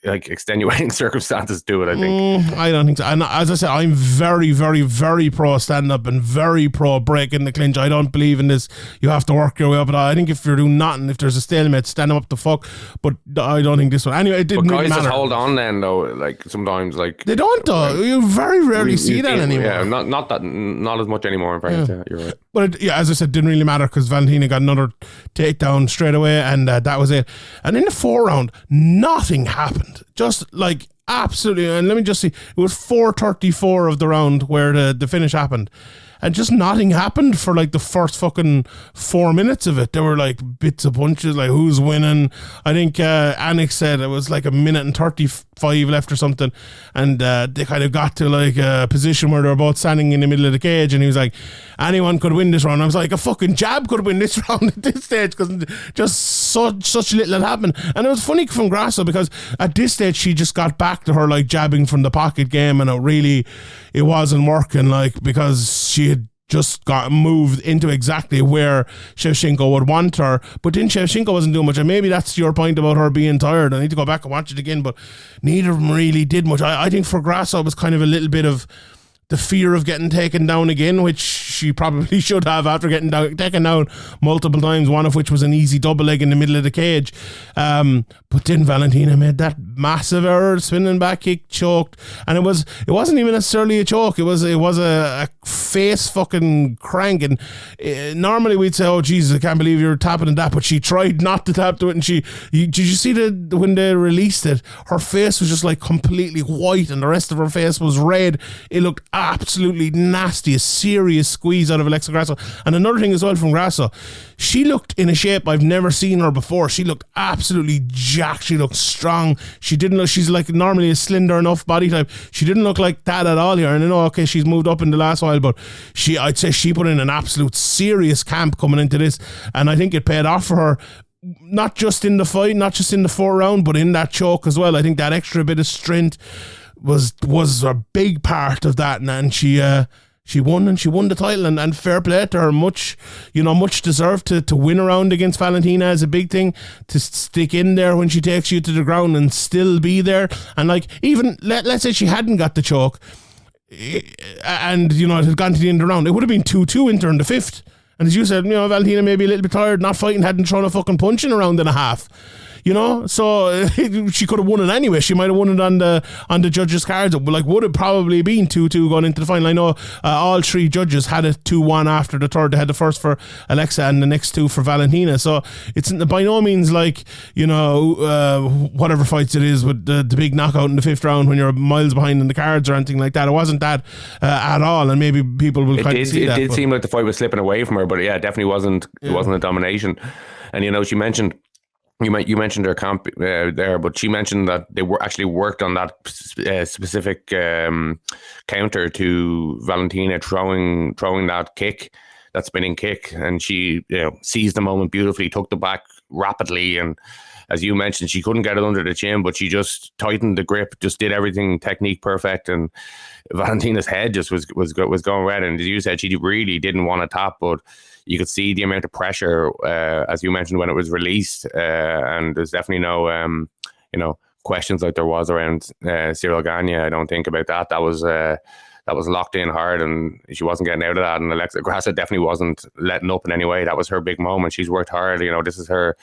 like extenuating circumstances to it, I think. I don't think so. And as I said, I'm very, very, very pro stand up and very pro breaking the clinch. I don't believe in this. You have to work your way up. I think if you're doing nothing, if there's a stalemate, stand them up the fuck. But I don't think this one. Anyway, it didn't really matter. But guys just hold on then, though. Like sometimes, like they don't though. You very rarely see that anymore. Yeah, not as much anymore. In fact, yeah, you're right. But as I said, didn't really matter because Valentina got another takedown straight away, and that was it. And in the 4th round, nothing happened. Just like absolutely. And let me just see. It was 4:34 of the round where the finish happened. And just nothing happened for like the first fucking 4 minutes of it. There were like bits of punches, like who's winning. I think Anik said it was like 1:35 left or something. And they kind of got to like a position where they were both standing in the middle of the cage. And he was like, anyone could win this round. I was like, a fucking jab could win this round at this stage because just such little had happened. And it was funny from Grasso because at this stage she just got back to her like jabbing from the pocket game, and it wasn't working, like, because she had just got moved into exactly where Shevchenko would want her, but then Shevchenko wasn't doing much. And maybe that's your point about her being tired. I need to go back and watch it again, but neither of them really did much. I think for Grasso it was kind of a little bit of the fear of getting taken down again, which she probably should have after getting taken down multiple times, one of which was an easy double leg in the middle of the cage. But then Valentina made that massive error, spinning back kick, choked, and it wasn't even necessarily a choke. It was a face fucking crank. And normally we'd say, oh Jesus, I can't believe you're tapping at that, but she tried not to tap to it, and did you see when they released it, her face was just like completely white and the rest of her face was red. It looked absolutely nasty, a serious squeeze out of Alexa Grasso. And another thing as well from Grasso, she looked in a shape I've never seen her before. She looked absolutely jacked. She looked strong. She didn't look, she's like normally a slender enough body type. She didn't look like that at all here. And I know, okay, she's moved up in the last while, but I'd say she put in an absolute serious camp coming into this. And I think it paid off for her. Not just in the fight, not just in the 4th round, but in that choke as well. I think that extra bit of strength was a big part of that, and she won the title, and fair play to her. Much deserved to win a round against Valentina is a big thing, to stick in there when she takes you to the ground and still be there. And like, even let's say she hadn't got the choke and it had gone to the end of the round, it would have been 2-2 into in the 5th. And as you said, Valentina may be a little bit tired, not fighting, hadn't thrown a fucking punch in a round and a half. So she could have won it anyway. She might have won it on the judges' cards. Like, would have probably been 2-2 going into the final. I know all 3 judges had it 2-1 after the third. They had the first for Alexa and the next 2 for Valentina. So it's by no means like whatever fights it is with the big knockout in the 5th round when you're miles behind in the cards or anything like that. It wasn't that at all, and maybe people will kind of see that. It did seem like the fight was slipping away from her, but yeah, it definitely wasn't. It wasn't a domination. And she mentioned. You mentioned her camp there, but she mentioned that they were actually worked on that specific counter to Valentina throwing that kick, that spinning kick, and she seized the moment beautifully, took the back rapidly, and as you mentioned, she couldn't get it under the chin, but she just tightened the grip, just did everything technique perfect, and Valentina's head just was going red. And as you said, she really didn't want to tap, but you could see the amount of pressure, as you mentioned, when it was released, and there's definitely no, questions like there was around Cyril Gagne. I don't think about that. That was locked in hard, and she wasn't getting out of that. And Alexa Grasso definitely wasn't letting up in any way. That was her big moment. She's worked hard. This is her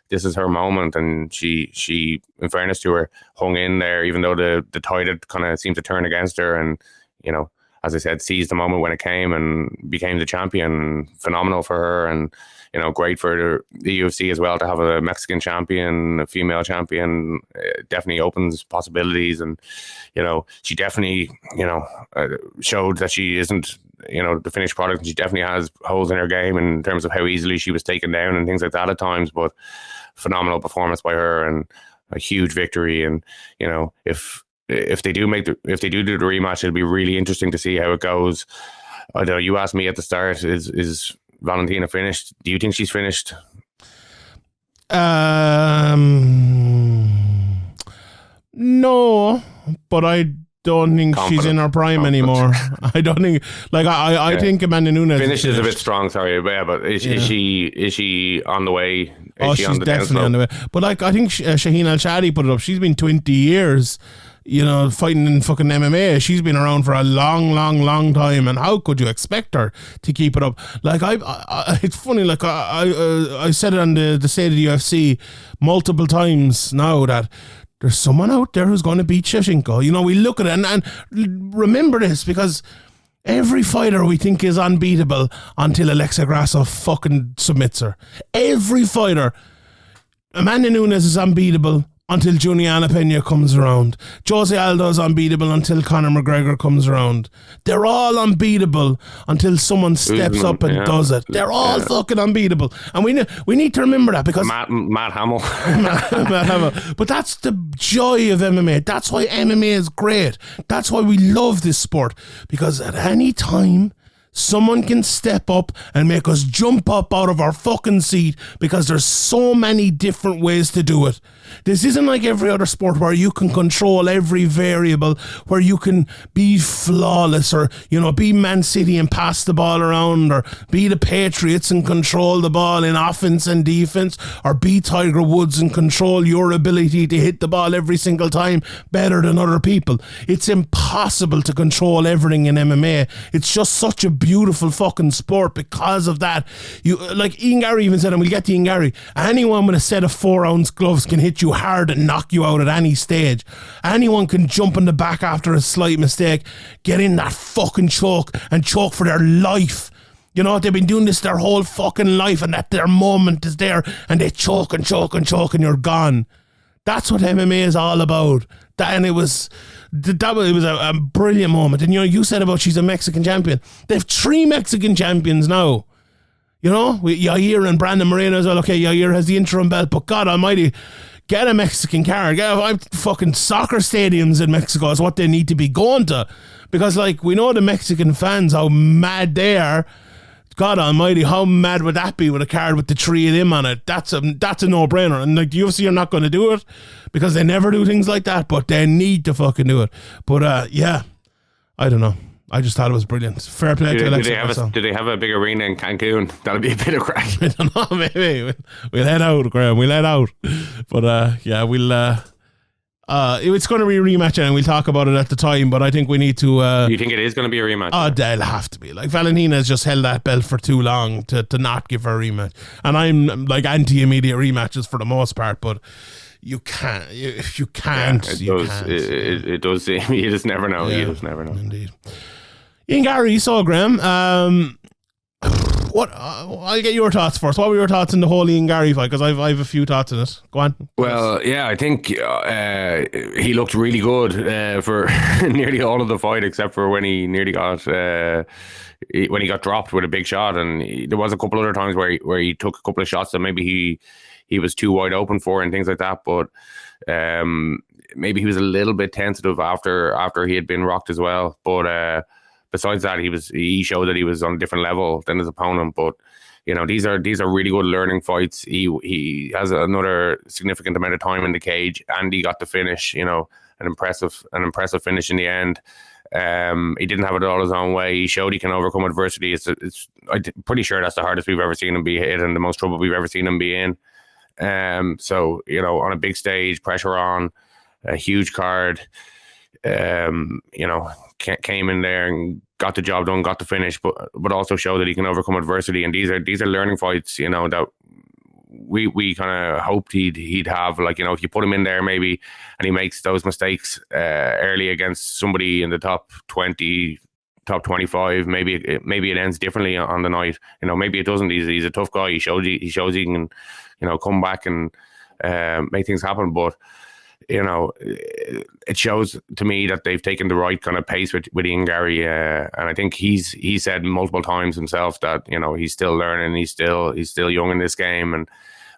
this is her moment, and she, in fairness to her, hung in there, even though the tide had kind of seemed to turn against her, and as I said, seized the moment when it came and became the champion. Phenomenal for her, and great for the UFC as well to have a Mexican champion, a female champion. Definitely opens possibilities, and she definitely showed that she isn't the finished product, and she definitely has holes in her game in terms of how easily she was taken down and things like that at times. But phenomenal performance by her, and a huge victory. And if they do do the rematch, it'll be really interesting to see how it goes. I know you asked me at the start, is Valentina finished? Do you think she's finished? No, but I don't think she's in her prime anymore. I don't think, I think Amanda Nunes finished is a bit strong. Sorry, but is she on the way? She's definitely on the way. But I think Shaheen Al-Shadi put it up. She's been 20 years. Fighting in fucking MMA. She's been around for a long, long, long time, and how could you expect her to keep it up? It's funny. I said it on the State of the UFC multiple times now that there's someone out there who's going to beat Shevchenko. We look at it and remember this, because every fighter we think is unbeatable until Alexa Grasso fucking submits her. Every fighter. Amanda Nunes is unbeatable until Juliana Pena comes around. Jose Aldo is unbeatable until Conor McGregor comes around. They're all unbeatable until someone steps up and does it. They're all fucking unbeatable. And we need to remember that, because Matt Hamill. Matt Hamill. But that's the joy of MMA. That's why MMA is great. That's why we love this sport, because at any time someone can step up and make us jump up out of our fucking seat, because there's so many different ways to do it. This isn't like every other sport where you can control every variable, where you can be flawless, or, be Man City and pass the ball around, or be the Patriots and control the ball in offense and defense, or be Tiger Woods and control your ability to hit the ball every single time better than other people. It's impossible to control everything in MMA. It's just such a beautiful fucking sport because of that. Ian Garry even said, and we'll get to Ian Garry, anyone with a set of 4-ounce gloves can hit you hard and knock you out at any stage. Anyone can jump in the back after a slight mistake, get in that fucking choke and choke for their life. They've been doing this their whole fucking life, and that their moment is there, and they choke and choke and choke, and you're gone. That's what MMA is all about. It was a brilliant moment. And you said about she's a Mexican champion. They have 3 Mexican champions now. Yair and Brandon Moreno as well. Okay, Yair has the interim belt, but God almighty, get a Mexican card. Fucking soccer stadiums in Mexico is what they need to be going to, because we know the Mexican fans, how mad they are. God almighty, how mad would that be with a card with the 3 of them on it? That's a no-brainer. And the UFC are not going to do it, because they never do things like that, but they need to fucking do it. But I don't know. I just thought it was brilliant. Fair play to Alexa. Do they have a big arena in Cancun? That'll be a bit of crack. I don't know, maybe. We'll head out, Graeme. We'll head out. But we'll... it's going to be a rematch, and we'll talk about it at the time, but I think we need to... you think it is going to be a rematch? Oh, they'll have to be. Valentina has just held that belt for too long to not give her a rematch. And I'm anti-immediate rematches for the most part, but you can't. You can't. It does. You just never know. You just never know. Indeed. Ian Garry, you saw Graeme. What? I'll get your thoughts first. What were your thoughts in the whole Ian Garry fight? Because I've a few thoughts in it. Go on. Well, I think he looked really good for nearly all of the fight, except for when he nearly got when he got dropped with a big shot, and there was a couple other times where he took a couple of shots that maybe he was too wide open for and things like that. But maybe he was a little bit tentative after he had been rocked as well. But besides that, he showed that he was on a different level than his opponent. But these are really good learning fights. He has another significant amount of time in the cage, and he got the finish. An impressive finish in the end. He didn't have it all his own way. He showed he can overcome adversity. I'm pretty sure that's the hardest we've ever seen him be hit, and the most trouble we've ever seen him be in. So on a big stage, pressure on, a huge card. Came in there and got the job done, got the finish, but also show that he can overcome adversity. And these are learning fights, that we kind of hoped he'd have, like, you know, if you put him in there maybe and he makes those mistakes early against somebody in the top 20, top 25, maybe it ends differently on the night. You know, maybe it doesn't. He's a tough guy. He shows he can, you know, come back and make things happen. But you know, it shows to me that they've taken the right kind of pace with Ian Garry, and I think he said multiple times himself that, you know, he's still learning, he's still young in this game, and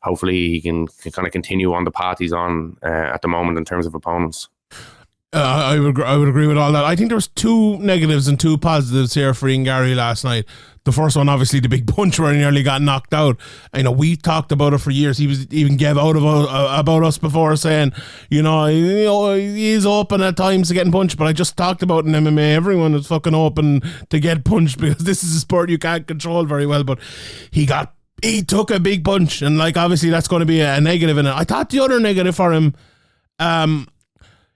hopefully he can kind of continue on the path he's on at the moment in terms of opponents. I would agree with all that. I think there was 2 negatives and 2 positives here for Ian Garry last night. The first one, obviously, the big punch where he nearly got knocked out. I know we talked about it for years. He was even gave out about us before, saying, you know, he's open at times to getting punched. But I just talked about in MMA, everyone is fucking open to get punched because this is a sport you can't control very well. But he took a big punch, and like obviously that's going to be a negative in it. I thought the other negative for him,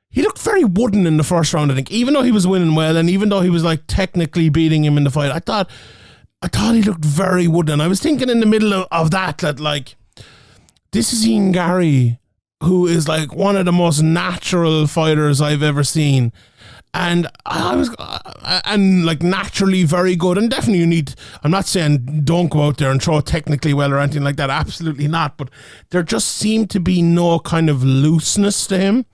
he looked very wooden in the first round, I think. Even though he was winning well, and even though he was like technically beating him in the fight, I thought he looked very wooden. I was thinking in the middle of that like, this is Ian Garry, who is like one of the most natural fighters I've ever seen. And I was like naturally very good. And definitely I'm not saying don't go out there and throw technically well or anything like that. Absolutely not. But there just seemed to be no kind of looseness to him,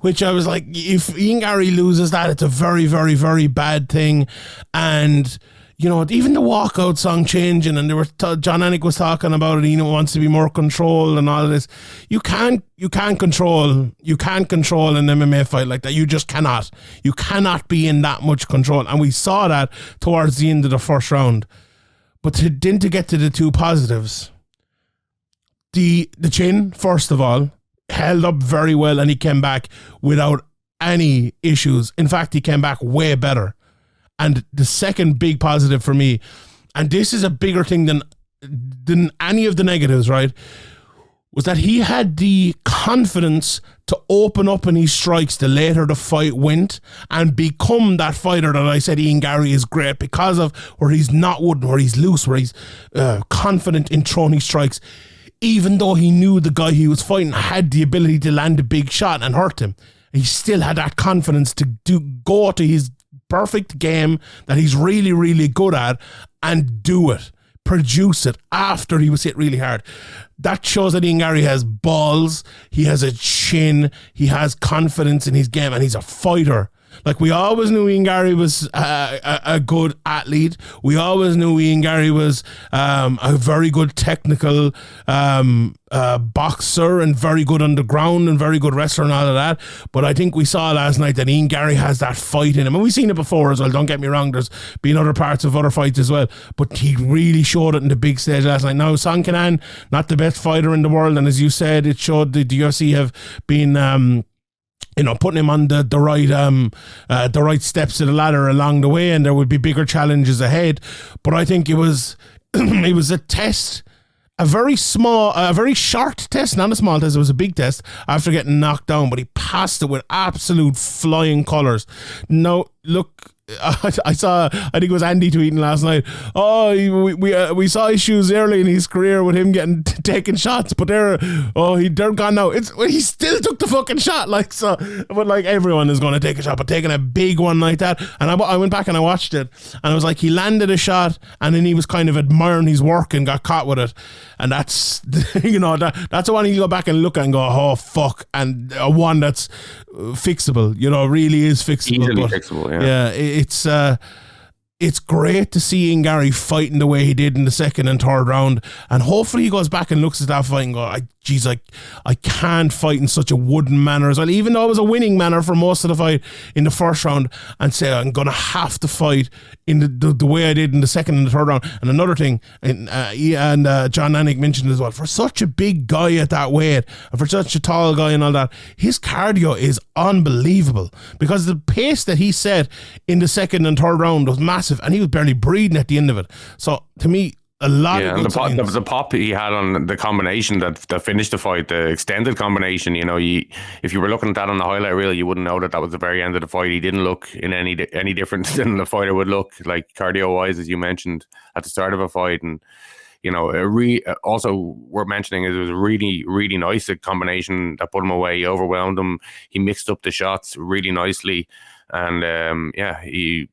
which I was like, if Ian Garry loses that, it's a very, very, very bad thing. And, you know, even the walkout song changing, and John Anik was talking about it, he wants to be more control and all of this. You can't control an MMA fight like that. You just cannot. You cannot be in that much control. And we saw that towards the end of the first round. But to get to the 2 positives, the chin, first of all, held up very well, and he came back without any issues. In fact, he came back way better. And the second big positive for me, and this is a bigger thing than any of the negatives, right, was that he had the confidence to open up in his strikes the later the fight went and become that fighter that I said Ian Garry is great because of, where he's not wooden, where he's loose, where he's confident in throwing his strikes. Even though he knew the guy he was fighting had the ability to land a big shot and hurt him, he still had that confidence to go to his perfect game that he's really, really good at and do it, produce it after he was hit really hard. That shows that Ian Garry has balls, he has a chin, he has confidence in his game, and he's a fighter. Like, we always knew Ian Garry was a good athlete. We always knew Ian Garry was a very good technical boxer and very good on the ground and very good wrestler and all of that. But I think we saw last night that Ian Garry has that fight in him. And we've seen it before as well, don't get me wrong. There's been other parts of other fights as well. But he really showed it in the big stage last night. Now, Song Kenan, not the best fighter in the world. And as you said, it showed the UFC have been... putting him on the right steps of the ladder along the way, and there would be bigger challenges ahead. But I think it was a test, a very short test, not a small test. It was a big test after getting knocked down, but he passed it with absolute flying colours. No, look, I think it was Andy tweeting last night, we saw his shoes early in his career with him getting taking shots, but they're gone now. He still took the fucking shot, like, so, but like, everyone is going to take a shot, but taking a big one like that. And I went back and I watched it, and I was like, he landed a shot and then he was kind of admiring his work and got caught with it. And that's that's the one you go back and look at and go, oh fuck, and one that's fixable, really is fixable. Easily fixable, yeah. It's great to see Ian Garry fighting the way he did in the second and third round, and hopefully he goes back and looks at that fight and go, I can't fight in such a wooden manner as well, even though it was a winning manner for most of the fight in the first round, and say I'm going to have to fight in the way I did in the second and the third round. And another thing, John Anik mentioned as well, for such a big guy at that weight, and for such a tall guy and all that, his cardio is unbelievable, because the pace that he set in the second and third round was massive, and he was barely breathing at the end of it. So to me, a lot of good signs. The pop he had on the combination that finished the fight, the extended combination, if you were looking at that on the highlight reel, you wouldn't know that was the very end of the fight. He didn't look in any different than the fighter would look, like cardio wise, as you mentioned at the start of a fight. And Also worth mentioning is it was a really, really nice combination that put him away. He overwhelmed him. He mixed up the shots really nicely. And he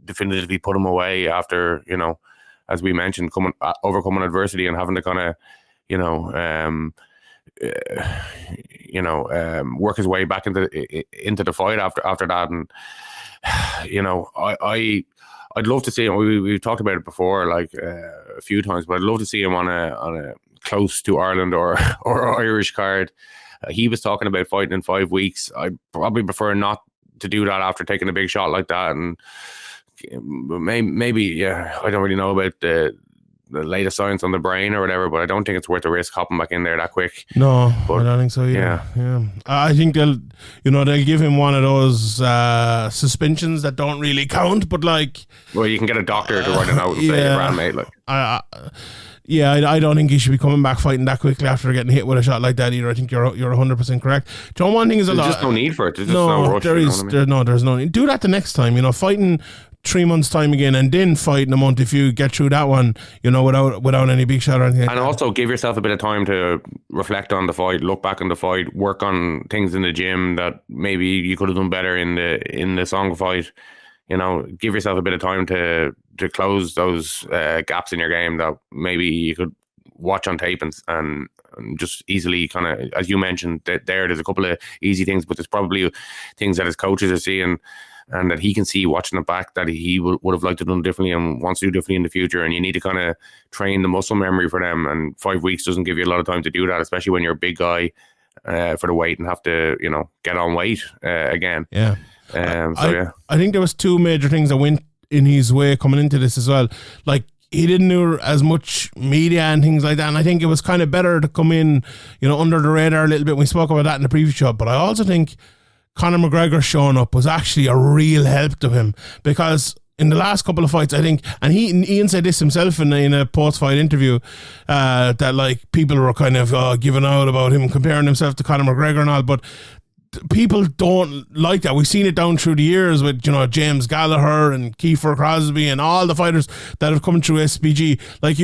definitively put him away after, as we mentioned, overcoming adversity and having to kind of, work his way back into the fight after that. And I'd love to see him. We've talked about it before, like a few times, but I'd love to see him on a close to Ireland or Irish card. He was talking about fighting in 5 weeks. I'd probably prefer not to do that after taking a big shot like that. And maybe I don't really know about the latest science on the brain or whatever, but I don't think it's worth the risk hopping back in there that quick. No, but I don't think so either. Yeah. I think they'll give him one of those suspensions that don't really count, but like, well, you can get a doctor to write it out and say, "Grand mate." Like, I don't think he should be coming back fighting that quickly after getting hit with a shot like that either. I think you're 100% correct. John, one thing is there's just no need for it. There's just no rush. There's no need. Do that the next time. Fighting 3 months time again and then fight in a month if you get through that one, without any big shot or anything. And also give yourself a bit of time to reflect on the fight, look back on the fight, work on things in the gym that maybe you could have done better in the Song fight. Give yourself a bit of time to close those gaps in your game that maybe you could watch on tape and just easily kind of, as you mentioned, there's a couple of easy things, but there's probably things that his coaches are seeing and that he can see watching it back that he would have liked to do differently and wants to do differently in the future. And you need to kind of train the muscle memory for them. And 5 weeks doesn't give you a lot of time to do that, especially when you're a big guy for the weight and have to, get on weight again. Yeah. I think there was 2 major things that went in his way coming into this as well. Like, he didn't do as much media and things like that, and I think it was kind of better to come in, under the radar a little bit. We spoke about that in the previous show, but I also think Conor McGregor showing up was actually a real help to him, because in the last couple of fights, I think, and Ian said this himself in a post-fight interview, that like people were kind of giving out about him comparing himself to Conor McGregor and all, but people don't like that. We've seen it down through the years with, James Gallagher and Kiefer Crosby and all the fighters that have come through SPG. Like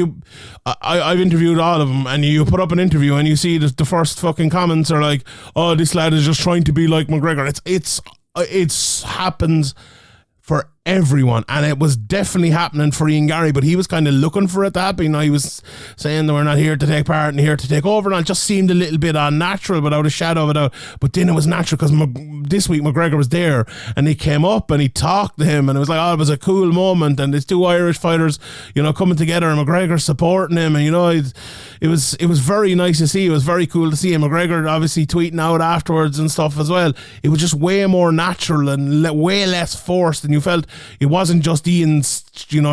I've interviewed all of them, and you put up an interview and you see the first fucking comments are like, "Oh, this lad is just trying to be like McGregor." It's happens for everyone, and it was definitely happening for Ian Garry, but he was kind of looking for it to happen. He was saying that we're not here to take part and here to take over, and it just seemed a little bit unnatural without a shadow of a doubt. But then it was natural because this week McGregor was there and he came up and he talked to him, and it was like, it was a cool moment, and there's 2 Irish fighters, coming together, and McGregor supporting him, and it was very nice to see. It was very cool to see him. McGregor obviously tweeting out afterwards and stuff as well. It was just way more natural and way less forced, and you felt it wasn't just Ian's,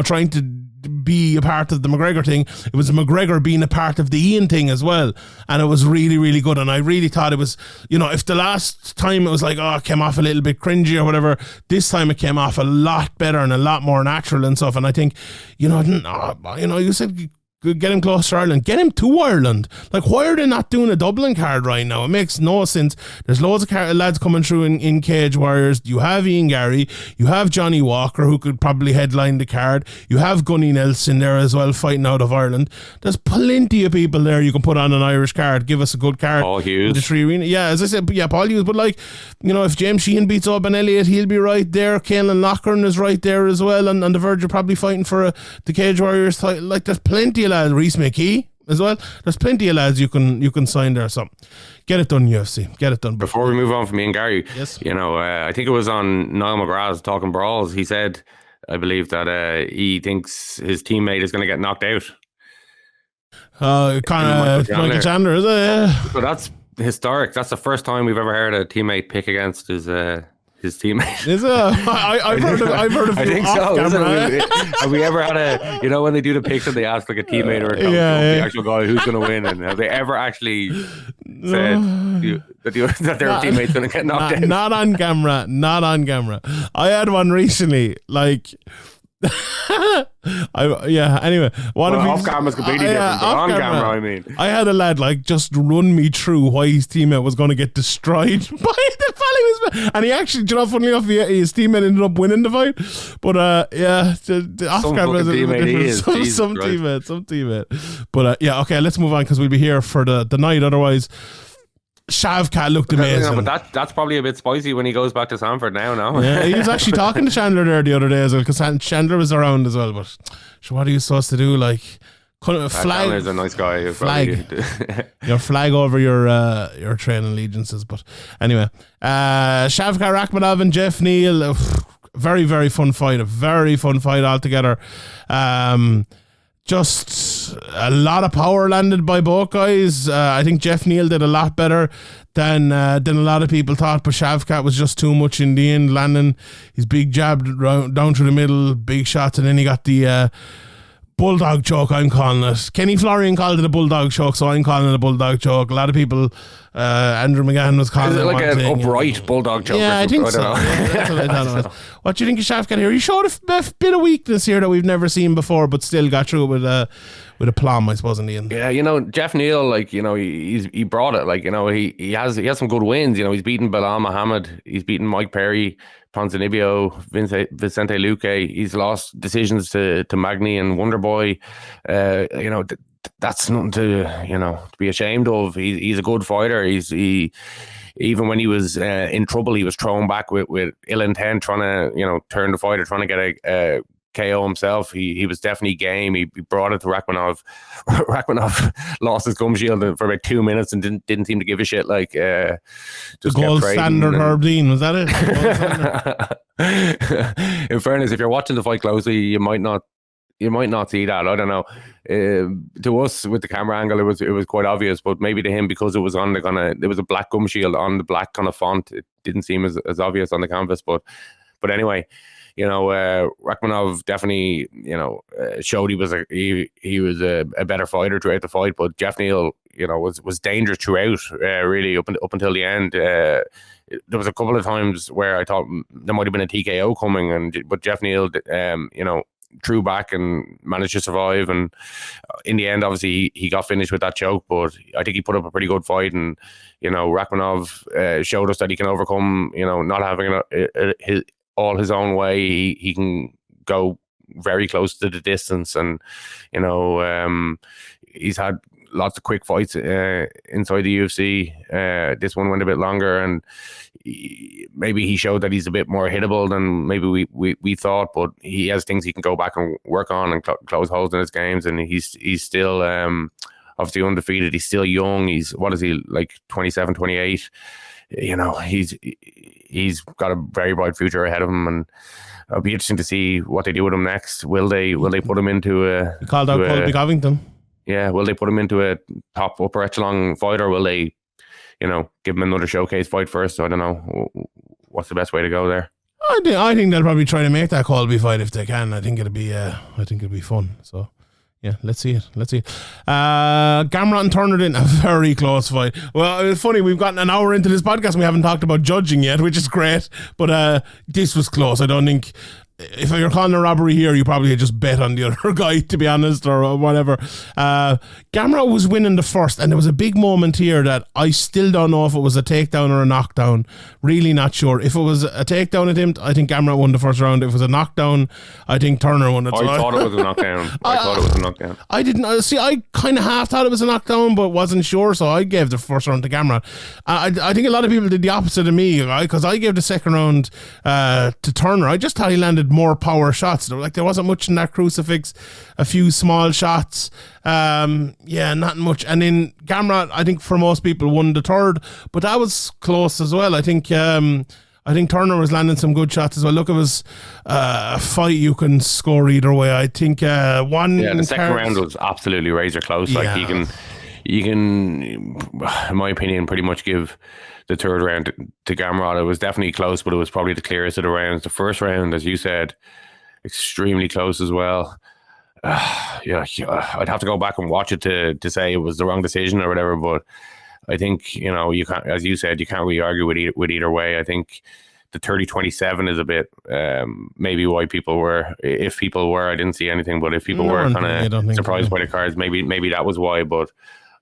trying to be a part of the McGregor thing. It was McGregor being a part of the Ian thing as well, and it was really, really good. And I really thought it was, if the last time it was like, it came off a little bit cringy or whatever, this time it came off a lot better and a lot more natural and stuff. And I think, you said get him close to Ireland, get him to Ireland. Like, why are they not doing a Dublin card right now? It makes no sense. There's loads of lads coming through in Cage Warriors. You have Ian Garry, you have Johnny Walker, who could probably headline the card. You have Gunny Nelson there as well, fighting out of Ireland. There's plenty of people there you can put on an Irish card. Give us a good card. Paul Hughes. The 3 arena. Yeah, as I said, Paul Hughes. But like, if James Sheehan beats up Ben Elliott, he'll be right there. Caelan Loughran is right there as well, and on the verge of probably fighting for the Cage Warriors title. Like, there's plenty of lads. Reese McKee as well. There's plenty of lads you can sign there. So get it done, UFC. Get it done. Before we move on from Ian Garry, yes. I think it was on Niall McGrath's Talking Brawls. He said, I believe, that he thinks his teammate is going to get knocked out. Kind of Michael Chandler, is it? Yeah. So that's historic. That's the first time we've ever heard a teammate pick against his teammate. Is it? I've heard of I think so. Have we ever had a, when they do the picks and they ask like a teammate or a coach, the actual guy who's going to win, and have they ever actually said that their teammate's going to get knocked out? Not on camera. I had one recently, like... anyway, off camera is completely different, but on camera, I mean, I had a lad like just run me through why his teammate was going to get destroyed by the fella And he actually, you know, funnily enough, his teammate ended up winning the fight. But the off camera is a little bit different. Some teammate. But okay, let's move on because we'll be here for the night. Otherwise, Shavkat looked amazing. Yeah, but that's probably a bit spicy when he goes back to Sanford now, no? Yeah, he was actually talking to Chandler there the other day as well, because Chandler was around as well. But so what are you supposed to do? Like, flag. Chandler's a nice guy. Your flag over your training allegiances. But anyway, Shavkat Rakhmonov and Jeff Neal, very, very fun fight. A very fun fight altogether. Just a lot of power landed by both guys. I think Jeff Neal did a lot better than a lot of people thought, but Shavkat was just too much in the end, landing his big jab down through the middle, big shots, and then he got the bulldog choke, I'm calling it. Kenny Florian called it a bulldog choke, so I'm calling it a bulldog choke. A lot of people, Andrew McGann was calling it like an upright bulldog choke. Yeah, I think so. Yeah, that's what I thought it was. What do you think of Shavkat here? He showed a bit of weakness here that we've never seen before, but still got through it with a plum, I suppose, in the end. Yeah, you know, Jeff Neal, like, you know, he brought it. Like, you know, he has some good wins. You know, he's beaten Bilal Muhammad, he's beaten Mike Perry, Ponzinibbio, Vicente Luque. He's lost decisions to Magny and Wonderboy. You know, that's nothing to be ashamed of. He's a good fighter. He even when he was in trouble, he was thrown back with ill intent, trying to turn the fighter, trying to get a KO himself. He was definitely game. He brought it to Rakhmonov. Rakhmonov lost his gum shield for about 2 minutes and didn't seem to give a shit. Like the gold standard Herb Dean, was that it? In fairness, if you're watching the fight closely, you might not see that. I don't know. To us, with the camera angle, it was quite obvious, but maybe to him, because it was on there was a black gum shield on the black kind of font, it didn't seem as obvious on the canvas. But anyway, you know, Rakhmonov definitely, showed he was a better fighter throughout the fight. But Jeff Neal, was dangerous throughout, really up until the end. There was a couple of times where I thought there might have been a TKO coming, but Jeff Neal, threw back and managed to survive. And in the end, obviously, he got finished with that choke. But I think he put up a pretty good fight. And Rakhmonov showed us that he can overcome, not having all his own way. He can go very close to the distance, and he's had lots of quick fights inside the UFC. This one went a bit longer, and maybe he showed that he's a bit more hittable than maybe we thought. But he has things he can go back and work on and close holes in his games, and he's still obviously undefeated. He's still young. He's, what is he, like 27, 28? He's got a very bright future ahead of him, and it'll be interesting to see what they do with him next. Will they put him into a... You called out Colby Covington. Yeah, will they put him into a top upper echelon fight, or will they, give him another showcase fight first? I don't know. What's the best way to go there? I think they'll probably try to make that Colby fight if they can. I think it'll be fun. So yeah, let's see it. Gamrot and Turner in a very close fight. Well, it's funny, we've gotten an hour into this podcast and we haven't talked about judging yet, which is great. But this was close. I don't think, if you're calling a robbery here, you probably just bet on the other guy, to be honest, or whatever. Gamrot was winning the first, and there was a big moment here that I still don't know if it was a takedown or a knockdown. Really not sure. If it was a takedown attempt, I think Gamrot won the first round. If it was a knockdown, I think Turner won it. I thought it was a knockdown. I didn't see. I kind of half thought it was a knockdown, but wasn't sure, so I gave the first round to Gamrot. I think a lot of people did the opposite of me, because I gave the second round to Turner. I just thought he landed more power shots. There wasn't much in that crucifix. A few small shots. Not much. And then Gamrot, I think for most people, won the third, but that was close as well. I think Turner was landing some good shots as well. Look, it was a fight you can score either way. I think the second round was absolutely razor close. Yeah. Like you can, in my opinion, pretty much give the third round to Gamrot. It was definitely close, but it was probably the clearest of the rounds. The first round, as you said, extremely close as well. I'd have to go back and watch it to say it was the wrong decision or whatever, but I think, you can't, as you said, you can't really argue with either way. I think the 30-27 is a bit maybe why people were, if people were, I didn't see anything, but if people were kind of surprised by the cards, maybe that was why. But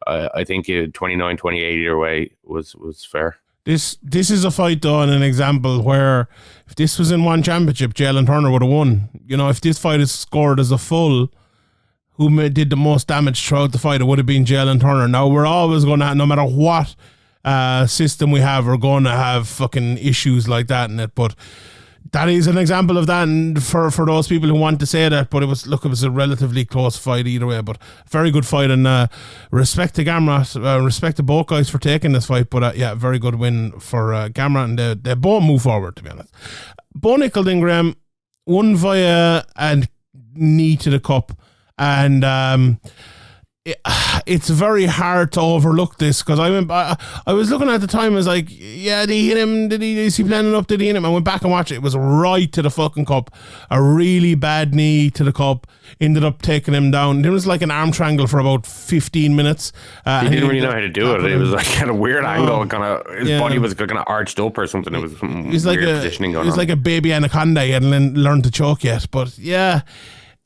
I think 29-28 either way was fair. This is a fight though, and an example where if this was in one championship, Jalen Turner would have won. You know, if this fight is scored as a full, who did the most damage throughout the fight, it would have been Jalen Turner. Now we're always going to, no matter what system we have, we're going to have fucking issues like that in it. But that is an example of that, and for those people who want to say that. But it was a relatively close fight either way. But very good fight, and respect to Gamrot, respect to both guys for taking this fight. But yeah, very good win for Gamrot, and they both move forward, to be honest. Bo Nickel then, Graeme, won via a knee to the cup, and it's very hard to overlook this, because I was looking at the time, I was like, yeah, did he hit him? Is he planning up? Did he hit him? I went back and watched it. It was right to the fucking cup. A really bad knee to the cup. Ended up taking him down. There was like an arm triangle for about 15 minutes. He didn't really know how to do it. It was like kind of weird angle. His body was kind of arched up or something. It was some weird positioning going on. It was like a baby anaconda. He hadn't learned to choke yet. But yeah.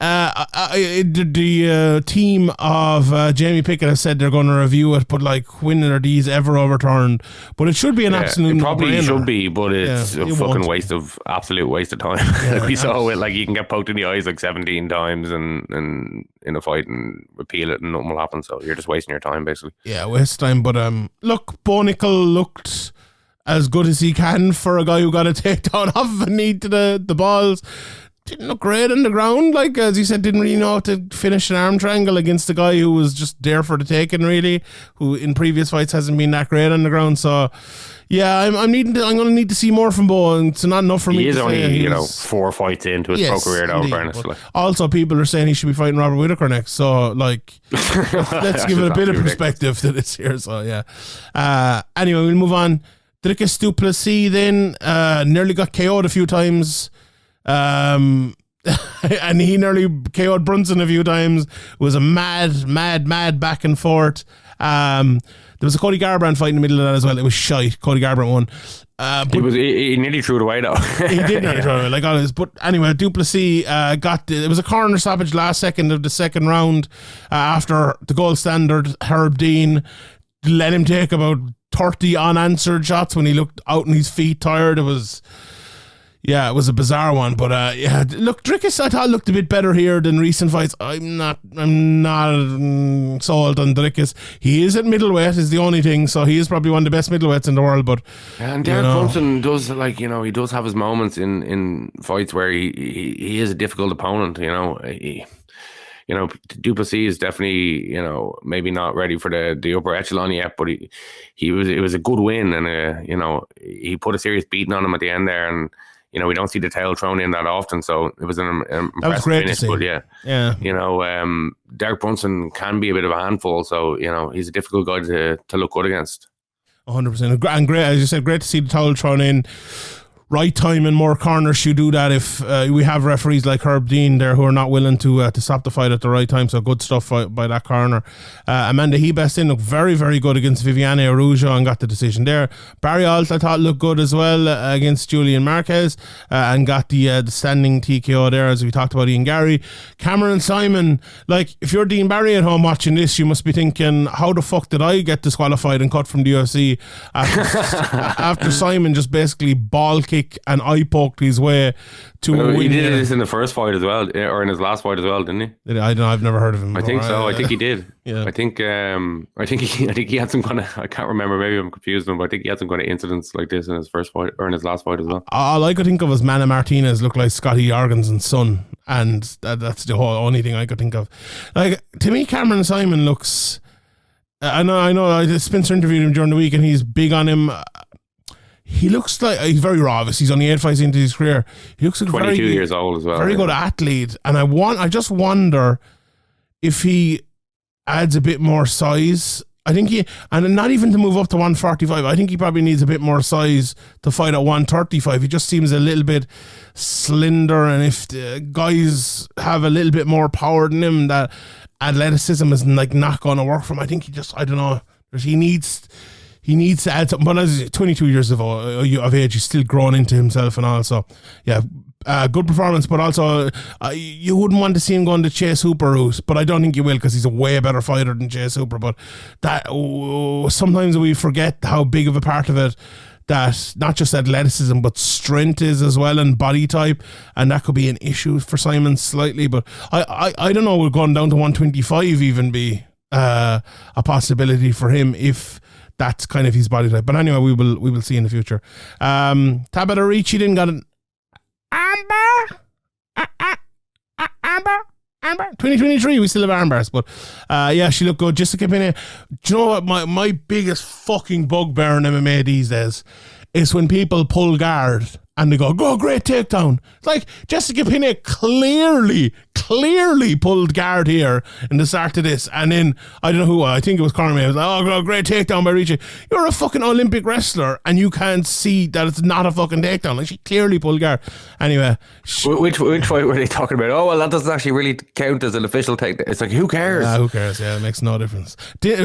The team of Jamie Pickett has said they're going to review it, but like, when are these ever overturned? But it should be an absolute. It probably no-brainer. should be, but it's a fucking absolute waste of time. Like we saw it, like you can get poked in the eyes like 17 times and in a fight and repeal it and nothing will happen. So you're just wasting your time basically. Yeah, waste time. But look, Bo Nickel looked as good as he can for a guy who got a takedown off a knee to the balls. Didn't look great on the ground, like, as you said, didn't really know how to finish an arm triangle against a guy who was just there for the taking, really, who in previous fights hasn't been that great on the ground. So yeah, I'm going to need to see more from Bo, and it's not enough for me to say. He is only 4 fights into his pro career now, fairness. Also, people are saying he should be fighting Robert Whittaker next, so like, let's give it a bit of perspective to this here. So yeah, anyway, we'll move on. Dricus du Plessis then nearly got KO'd a few times. And he nearly KO'd Brunson a few times. It was a mad back and forth. There was a Cody Garbrandt fight in the middle of that as well. It was shite. Cody Garbrandt won. He nearly threw it away though. He did nearly throw it away, like always. But anyway, du Plessis it was a corner stoppage last second of the second round, after the gold standard Herb Dean let him take about 30 unanswered shots when he looked out on his feet tired. It was a bizarre one, but look, Dricus I thought looked a bit better here than recent fights. I'm not sold on Dricus. He is at middleweight is the only thing, so he is probably one of the best middleweights in the world. But and Derek Brunson does, like, you know, he does have his moments in fights where he is a difficult opponent. You know, du Plessis is definitely, you know, maybe not ready for the upper echelon yet, but it was a good win, and you know, he put a serious beating on him at the end there, and you know, we don't see the tail thrown in that often, so it was an impressive finish. But yeah, you know, Derek Brunson can be a bit of a handful, so you know, he's a difficult guy to look good against. 100%, and great, as you said, great to see the towel thrown in. Right time and more corners should do that if we have referees like Herb Dean there who are not willing to stop the fight at the right time. So good stuff by that corner. Amanda Hebestin looked very, very good against Viviane Araujo and got the decision there. Barry Alt I thought looked good as well against Julian Marquez and got the standing TKO there, as we talked about Ian Garry. Cameron Simon, like, if you're Dean Barry at home watching this, you must be thinking, how the fuck did I get disqualified and cut from the UFC after Simon just basically ball kicked and eye poked his way to a win. He did this in the first fight as well, or in his last fight as well, didn't he? I don't know, I've never heard of him. I think so. I think he did. Yeah. I think he had some kind of, I can't remember, maybe I'm confused him, but I think he had some kind of incidents like this in his first fight or in his last fight as well. All I could think of was Manny Martinez looked like Scotty Jorgensen's son, and that's the only thing I could think of. Like, to me, Cameron Simon looks, I know Spencer interviewed him during the week and he's big on him. He looks like he's very raw. Obviously, he's only 8 fights into his career. He looks like 22 years old as well. Very good athlete, and I just wonder if he adds a bit more size. I think and not even to move up to 145. I think he probably needs a bit more size to fight at 135. He just seems a little bit slender, and if the guys have a little bit more power than him, that athleticism is like not going to work for him. I think I don't know. He needs to add something, but as 22 years of age, he's still growing into himself and all. So, yeah, good performance, but also you wouldn't want to see him going to Chase Hooper route, but I don't think you will, because he's a way better fighter than Chase Hooper. But that sometimes we forget how big of a part of it that not just athleticism but strength is as well, and body type, and that could be an issue for Simon slightly. But I don't know, will going down to 125 even be a possibility for him if that's kind of his body type. But anyway, we will see in the future. Tabata Ricci didn't got an Amber 2023, we still have armbars, but yeah, she looked good. Jessica Penne, do you know what my biggest fucking bugbear in MMA these days is when people pull guard and they go great takedown. It's like Jessica Penne clearly pulled guard here in the start of this, and then I don't know who, I think it was Cormier, was like, oh, great takedown by Ricci. You're a fucking Olympic wrestler and you can't see that it's not a fucking takedown. Like, she clearly pulled guard. Anyway, which fight were they talking about? Oh, well, that doesn't actually really count as an official takedown. It's like, who cares? Who cares? Yeah, it makes no difference.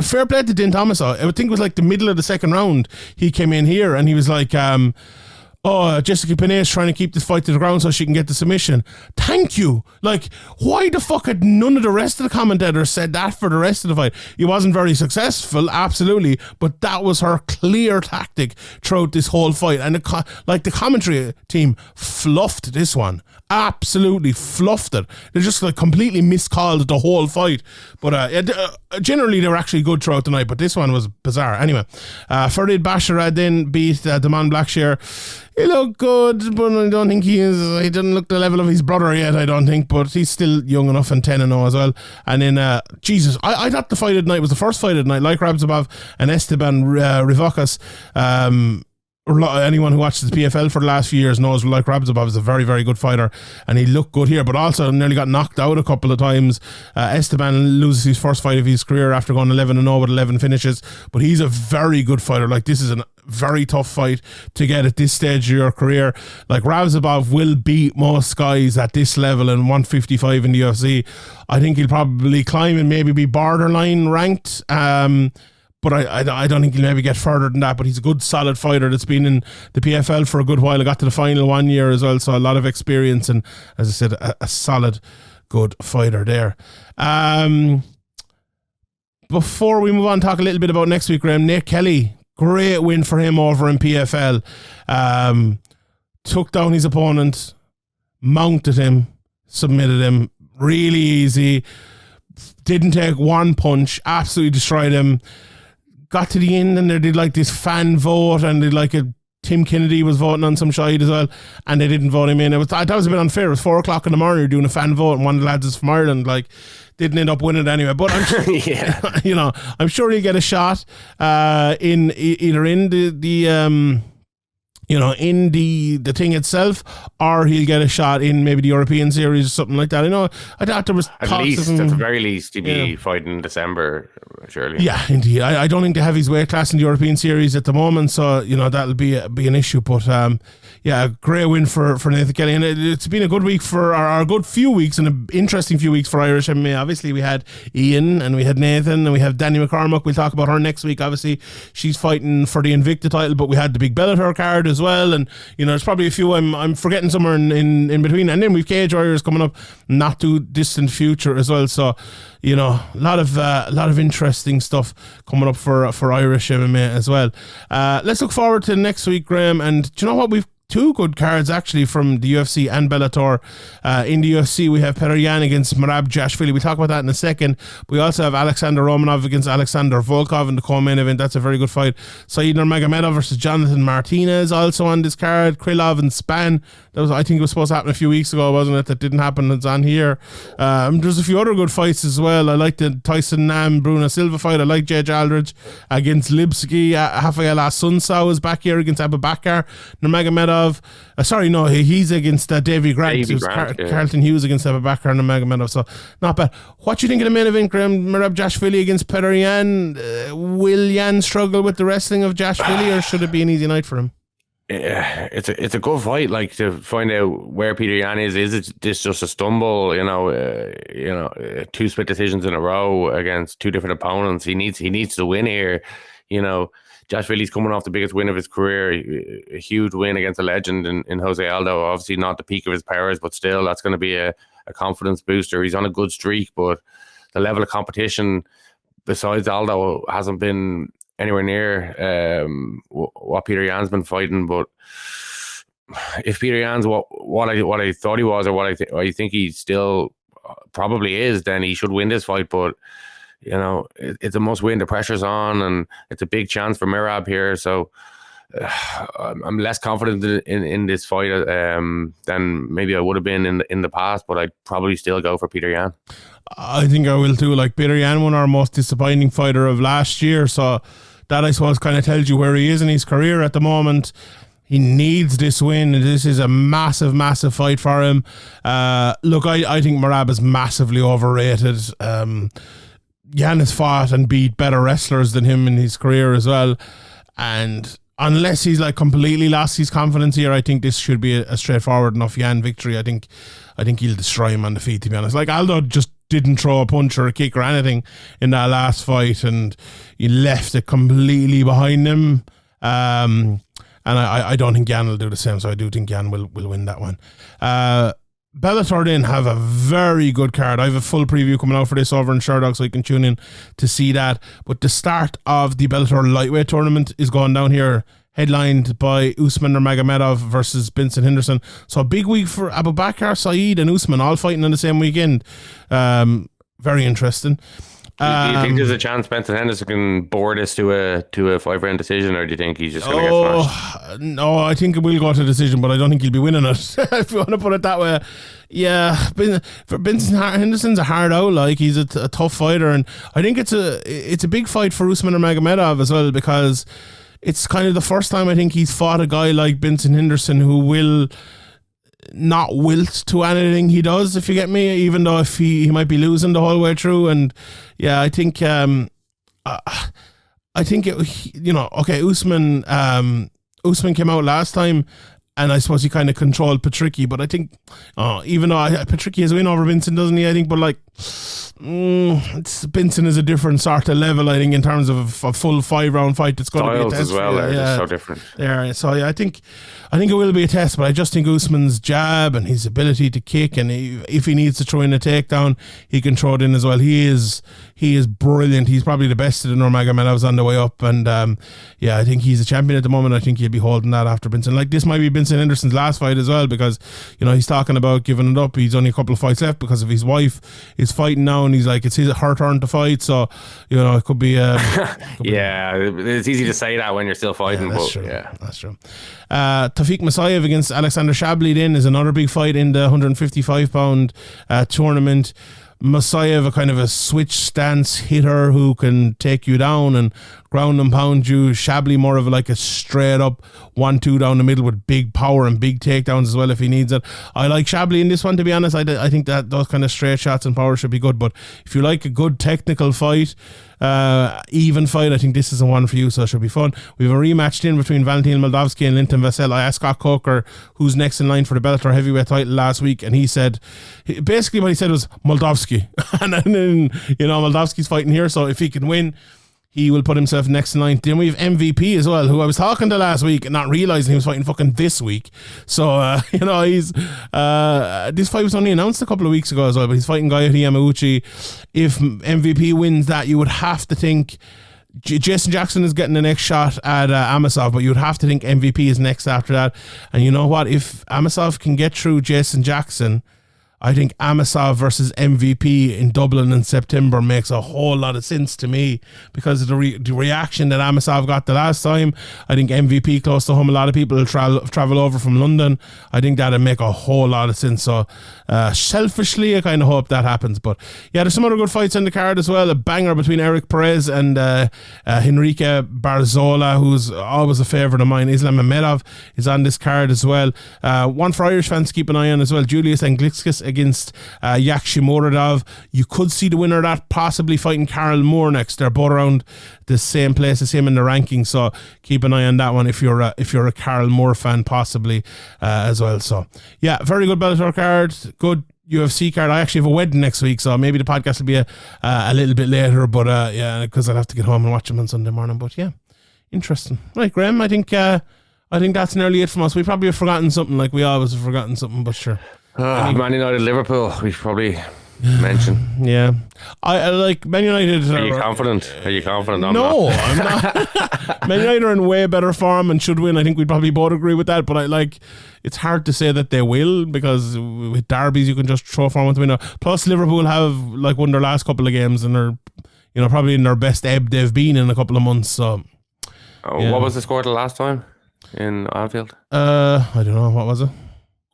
Fair play to Din Thomas. I think it was like the middle of the second round. He came in here and he was like, Jessica Penne is trying to keep this fight to the ground so she can get the submission. Thank you. Like, why the fuck had none of the rest of the commentators said that for the rest of the fight? He wasn't very successful, absolutely, but that was her clear tactic throughout this whole fight. And the commentary team fluffed this one. Absolutely fluffed it. They just like completely miscalled the whole fight. But generally they were actually good throughout the night, but this one was bizarre. Anyway, Farid Basharat then beat Damon Blackshear. He looked good, but I don't think he doesn't look the level of his brother yet, I don't think, but he's still young enough and 10-0 as well. And then, Jesus, I thought the fight at night was the first fight at night, like Rabzabov and Esteban Rivacas. Anyone who watches the PFL for the last few years knows like Rabzabov is a very, very good fighter, and he looked good here, but also nearly got knocked out a couple of times. Esteban loses his first fight of his career after going 11-0 with 11 finishes, but he's a very good fighter. Like, this is a very tough fight to get at this stage of your career. Like, Rabzabov will beat most guys at this level in 155 in the UFC. I think he'll probably climb and maybe be borderline ranked. But I don't think he'll maybe get further than that. But he's a good, solid fighter that's been in the PFL for a good while. I got to the final 1 year as well, so a lot of experience, and as I said, a solid, good fighter there. Before we move on, talk a little bit about next week, Graeme. Nate Kelly, great win for him over in PFL. Took down his opponent, mounted him, submitted him, really easy. Didn't take one punch, absolutely destroyed him. Got to the end and they did like this fan vote, and they like Tim Kennedy was voting on some shite as well, and they didn't vote him in. That was a bit unfair. It was 4 o'clock in the morning, you're doing a fan vote, and one of the lads is from Ireland, like, didn't end up winning it anyway. But I'm sure, yeah. I'm sure he'll get a shot in either in the thing itself, or he'll get a shot in maybe the European series or something like that. I thought there was at the very least he'd be fighting in December, surely. Yeah, indeed. I don't think they have his weight class in the European series at the moment, so that'll be an issue. But a great win for Nathan Kelly, and it's been a good week for our good few weeks, and an interesting few weeks for Irish MMA. Obviously, we had Ian and we had Nathan and we have Danny McCormack. We'll talk about her next week. Obviously, she's fighting for the Invicta title, but we had the big Bellator card as well, and there's probably a few I'm forgetting somewhere in between, and then we've Cage Warriors coming up not too distant future as well. So a lot of interesting stuff coming up for Irish MMA as well. Let's look forward to next week, Graeme. And do you know what? We've 2 good cards actually from the UFC and Bellator. In the UFC, we have Petr Yan against Merab Jashvili. We'll talk about that in a second. We also have Alexander Romanov against Alexander Volkov in the co-main event. That's a very good fight. Said Nurmagomedov versus Jonathan Martinez also on this card. Krylov and Span. I think it was supposed to happen a few weeks ago, wasn't it? That didn't happen. It's on here. There's a few other good fights as well. I like the Tyson Nam Bruno Silva fight. I like Judge Aldridge against Lipski. Rafael Asuncao is back here against Abubakar Nurmagomedov. He's against Davy Grant. Carlton Hughes against Abubakar Nurmagomedov. So not bad. What do you think of the main event, Graeme? Merab Jashvili against Petr Yan. Will Yan struggle with the wrestling of Jashvili, or should it be an easy night for him? Yeah, it's a good fight. Like, to find out where Petr Yan is this just a stumble? 2 split decisions in a row against 2 different opponents. He needs to win here. Jashvili's coming off the biggest win of his career, a huge win against a legend in Jose Aldo. Obviously not the peak of his powers, but still, that's going to be a confidence booster. He's on a good streak, but the level of competition besides Aldo hasn't been anywhere near what Peter Yan's been fighting. But if Peter Yan's what I thought he was, or what I think he still probably is, then he should win this fight. But you know, it's a must win. The pressure's on, and it's a big chance for Merab here. So I'm less confident in this fight than maybe I would have been in the past. But I'd probably still go for Peter Yan. I think I will too. Like, Peter Yan won our most disappointing fighter of last year, so that, I suppose, kind of tells you where he is in his career at the moment. He needs this win. This is a massive, massive fight for him. Look, I think Merab is massively overrated. Yan has fought and beat better wrestlers than him in his career as well. And unless he's like completely lost his confidence here, I think this should be a straightforward enough Yan victory. I think he'll destroy him on the feet, to be honest. Like, Aldo just didn't throw a punch or a kick or anything in that last fight, and he left it completely behind him. And I don't think Yan will do the same, so I do think Yan will win that one. Bellator then have a very good card. I have a full preview coming out for this over in Sherdog, so you can tune in to see that. But the start of the Bellator lightweight tournament is going down here, headlined by Usman Nurmagomedov versus Benson Henderson. So a big week for Abubakar, Saeed and Usman, all fighting on the same weekend. Very interesting. Do you think there's a chance Benson Henderson can board us to a 5-round decision, or do you think he's just going to get smashed? No, I think it will go to decision, but I don't think he'll be winning it, if you want to put it that way. Yeah, for Benson Henderson's a hard out. Like, he's a tough fighter, and I think it's a big fight for Usman Nurmagomedov as well, because it's kind of the first time I think he's fought a guy like Benson Henderson who will not wilt to anything he does, if you get me, even though if he might be losing the whole way through. And yeah, I think Usman, Usman came out last time, and I suppose he kind of controlled Patricky, but I think even though Patricky has a win over Benson, doesn't he? I think, but like Benson is a different sort of level, I think, in terms of a full 5-round fight. It's going to be a test as well. They're so different. Yeah, so yeah, I think it will be a test, but I just think Usman's jab and his ability to kick, and if he needs to throw in a takedown, he can throw it in as well. He is brilliant. He's probably the best of the Nurmagomedovs on the way up, and I think he's a champion at the moment. I think he'll be holding that after Benson. Like, this might be Benson Henderson's last fight as well, because he's talking about giving it up. He's only a couple of fights left because of his wife is fighting now, and he's like, it's her turn to fight. So it could be it's easy to say that when you're still fighting. That's true. Tafik Masayev against Alexander Shabley then is another big fight in the 155-pound tournament. Masayev, a kind of a switch stance hitter who can take you down and ground and pound you. Shabley, more of like a straight up 1-2 down the middle with big power and big takedowns as well if he needs it. I like Shabley in this one, to be honest. I think that those kind of straight shots and power should be good, but if you like a good technical fight, even fight, I think this is the one for you, so it should be fun. We have a rematch in between Valentin Moldavsky and Linton Vassell. I asked Scott Coker who's next in line for the Bellator heavyweight title last week, and he said, basically what he said was Moldavsky. And then Moldavsky's fighting here, so if he can win, he will put himself next in line. Then we have MVP as well, who I was talking to last week and not realising he was fighting fucking this week. So, he's this fight was only announced a couple of weeks ago as well, but he's fighting Gaiotti Yamauchi. If MVP wins that, you would have to think Jason Jackson is getting the next shot at Amasov, but you would have to think MVP is next after that. And you know what? If Amasov can get through Jason Jackson, I think Amasov versus MVP in Dublin in September makes a whole lot of sense to me, because of the reaction that Amasov got the last time. I think MVP close to home, a lot of people will travel over from London. I think that'd make a whole lot of sense. So selfishly, I kind of hope that happens. But yeah, there's some other good fights on the card as well. A banger between Eric Perez and Henrique Barzola, who's always a favourite of mine. Islam Mamedov is on this card as well. One for Irish fans to keep an eye on as well. Julius Anglitskas against Yakshimuradov. You could see the winner of that possibly fighting Carl Moore next. They're both around the same place as him in the rankings, so keep an eye on that one if you're a Carl Moore fan, possibly as well. So yeah, very good Bellator card, good UFC card. I actually have a wedding next week, so maybe the podcast will be a little bit later, but because I'll have to get home and watch them on Sunday morning. But yeah, interesting. Right, Graeme, I think that's nearly it from us. We probably have forgotten something, like we always have forgotten something, but sure. Man United Liverpool, we probably mention. Yeah, I like Man United. Are you confident? Are you confident? No, I'm not. Man United are in way better form and should win. I think we'd probably both agree with that. But it's hard to say that they will, because with derbies you can just throw form out the window. Plus Liverpool have won their last couple of games and are probably in their best ebb they've been in a couple of months. So, What was the score the last time in Anfield? I don't know, what was it?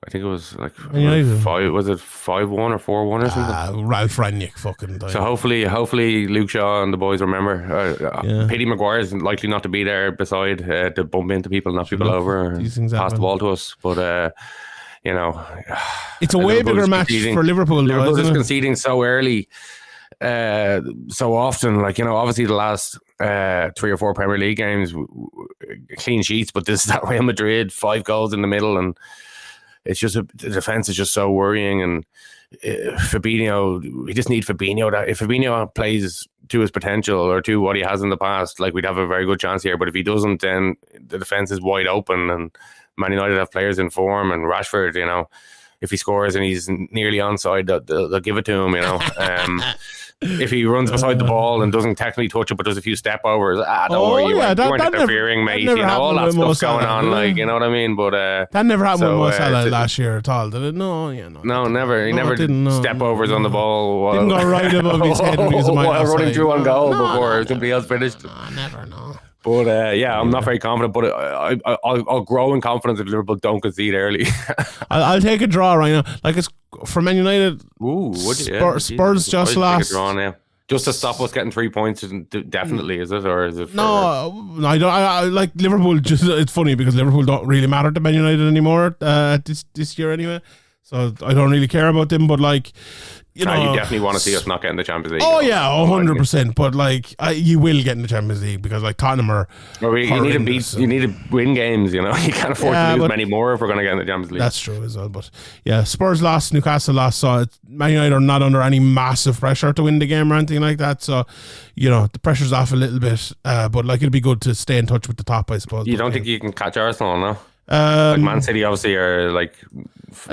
I think it was like United. 5. Was it 5-1 or 4-1 or something? Ralph Rangnick fucking died. So hopefully Luke Shaw and the boys remember. Petey Maguire's likely not to be there beside to bump into people, knock people over, and pass the ball to us. But it's a way bigger match for Liverpool. Liverpool is conceding so early, so often. Obviously the last 3 or 4 Premier League games, clean sheets, but this is that Real Madrid, 5 goals in the middle, and it's just the defense is just so worrying. And Fabinho, we just need Fabinho. That if Fabinho plays to his potential or to what he has in the past, we'd have a very good chance here. But if he doesn't, then the defense is wide open, and Man United have players in form, and Rashford, if he scores and he's nearly onside, they'll give it to him. If he runs beside the ball and doesn't technically touch it but does a few step overs, don't worry, you weren't interfering, mate. All that stuff's going on, you know what I mean? But that never happened with Mo Salah last year at all, did it? No, no, never. He never did step overs on the ball. Didn't go right above his head when he was while running through on goal before somebody else finished. Never, no. But I'm not very confident. But I'll grow in confidence if Liverpool don't concede early. I'll take a draw right now. It's for Man United. Ooh, Spurs just lost. Take a draw now. Just to stop us getting 3 points, definitely, is it, or is it? No, I don't. I like Liverpool. Just it's funny because Liverpool don't really matter to Man United anymore this year anyway. So I don't really care about them. But you definitely want to see us not get in the Champions League. Oh yeah, 100%. But you will get in the Champions League because Tottenham are. You need to win games. You can't afford to lose many more if we're going to get in the Champions League. That's true as well. But yeah, Spurs lost, Newcastle lost. So Man United are not under any massive pressure to win the game or anything like that. So the pressure's off a little bit. But it'll be good to stay in touch with the top, I suppose. You don't think you can catch Arsenal, no? Man City obviously are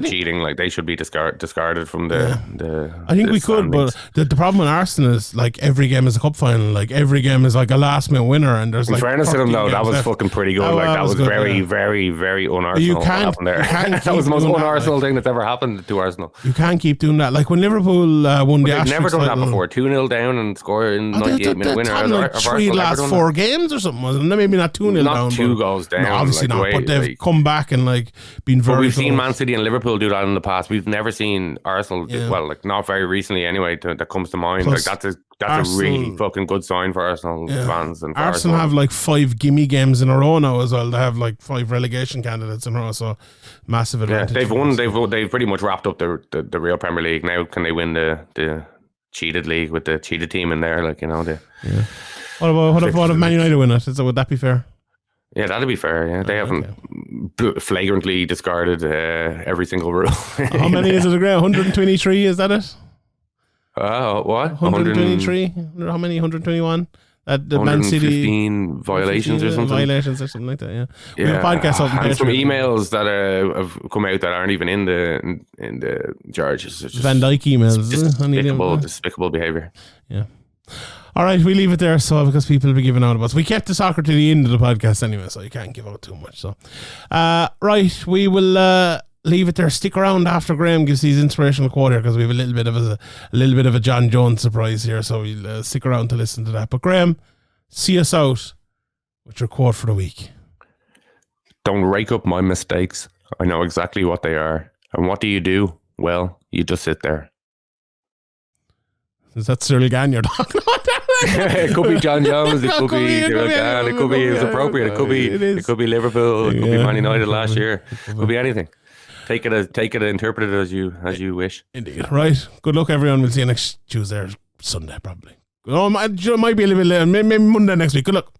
cheating. They should be discarded from the. I think we could, but the problem with Arsenal is every game is a cup final. Every game is a last minute winner, and there's in fairness to them though, that was left. Fucking pretty good. That was good, very, very, very un-Arsenal. You can't there. That was the most un-Arsenal thing that's ever happened to Arsenal. You can't keep doing that. When Liverpool won the Ashes, they've never done that before. 2-0 down and score in 98-minute winner. 3 last 4 games or something, wasn't it? Maybe not 2-0 down. Not 2 goals down. No, obviously not. But they've come back and been very. We've seen Man City and Liverpool do that in the past. We've never seen Arsenal not very recently anyway that comes to mind. Plus, that's a really fucking good sign for Arsenal fans. And for Arsenal have 5 gimme games in a row now as well. They have 5 relegation candidates in a row, so massive advantage. They've won. They've pretty much wrapped up the real Premier League. Now can they win the cheated league with the cheated team in there? What if Man United win it? Would that be fair? Yeah, that'd be fair. Yeah, they haven't flagrantly discarded every single rule. How many is it, Graeme? 123, is that it? What? 123? How many? 121? At the Man City violations or something. Violations or something like that. Yeah. We have a podcast up and some emails that have come out that aren't even in the charges. Van Dijk emails. Despicable behaviour. Yeah. All right, we leave it there, because people will be giving out about us. We kept the soccer to the end of the podcast anyway, so you can't give out too much. So, right, we will leave it there. Stick around after Graeme gives his inspirational quote here, because we have a little bit of a John Jones surprise here. So we'll stick around to listen to that. But Graeme, see us out with your quote for the week. Don't rake up my mistakes. I know exactly what they are. And what do? Well, you just sit there. Is that Cyril Gann you're talking about? It could be John Jones. It could be Cyril Gann. It could be. It's appropriate. It could be Liverpool. It could be Man United last year. It could be anything. Take it, interpret it as you wish. Indeed. Right. Good luck, everyone. We'll see you next Tuesday or Sunday, probably. It might be a little bit later. Maybe Monday next week. Good luck.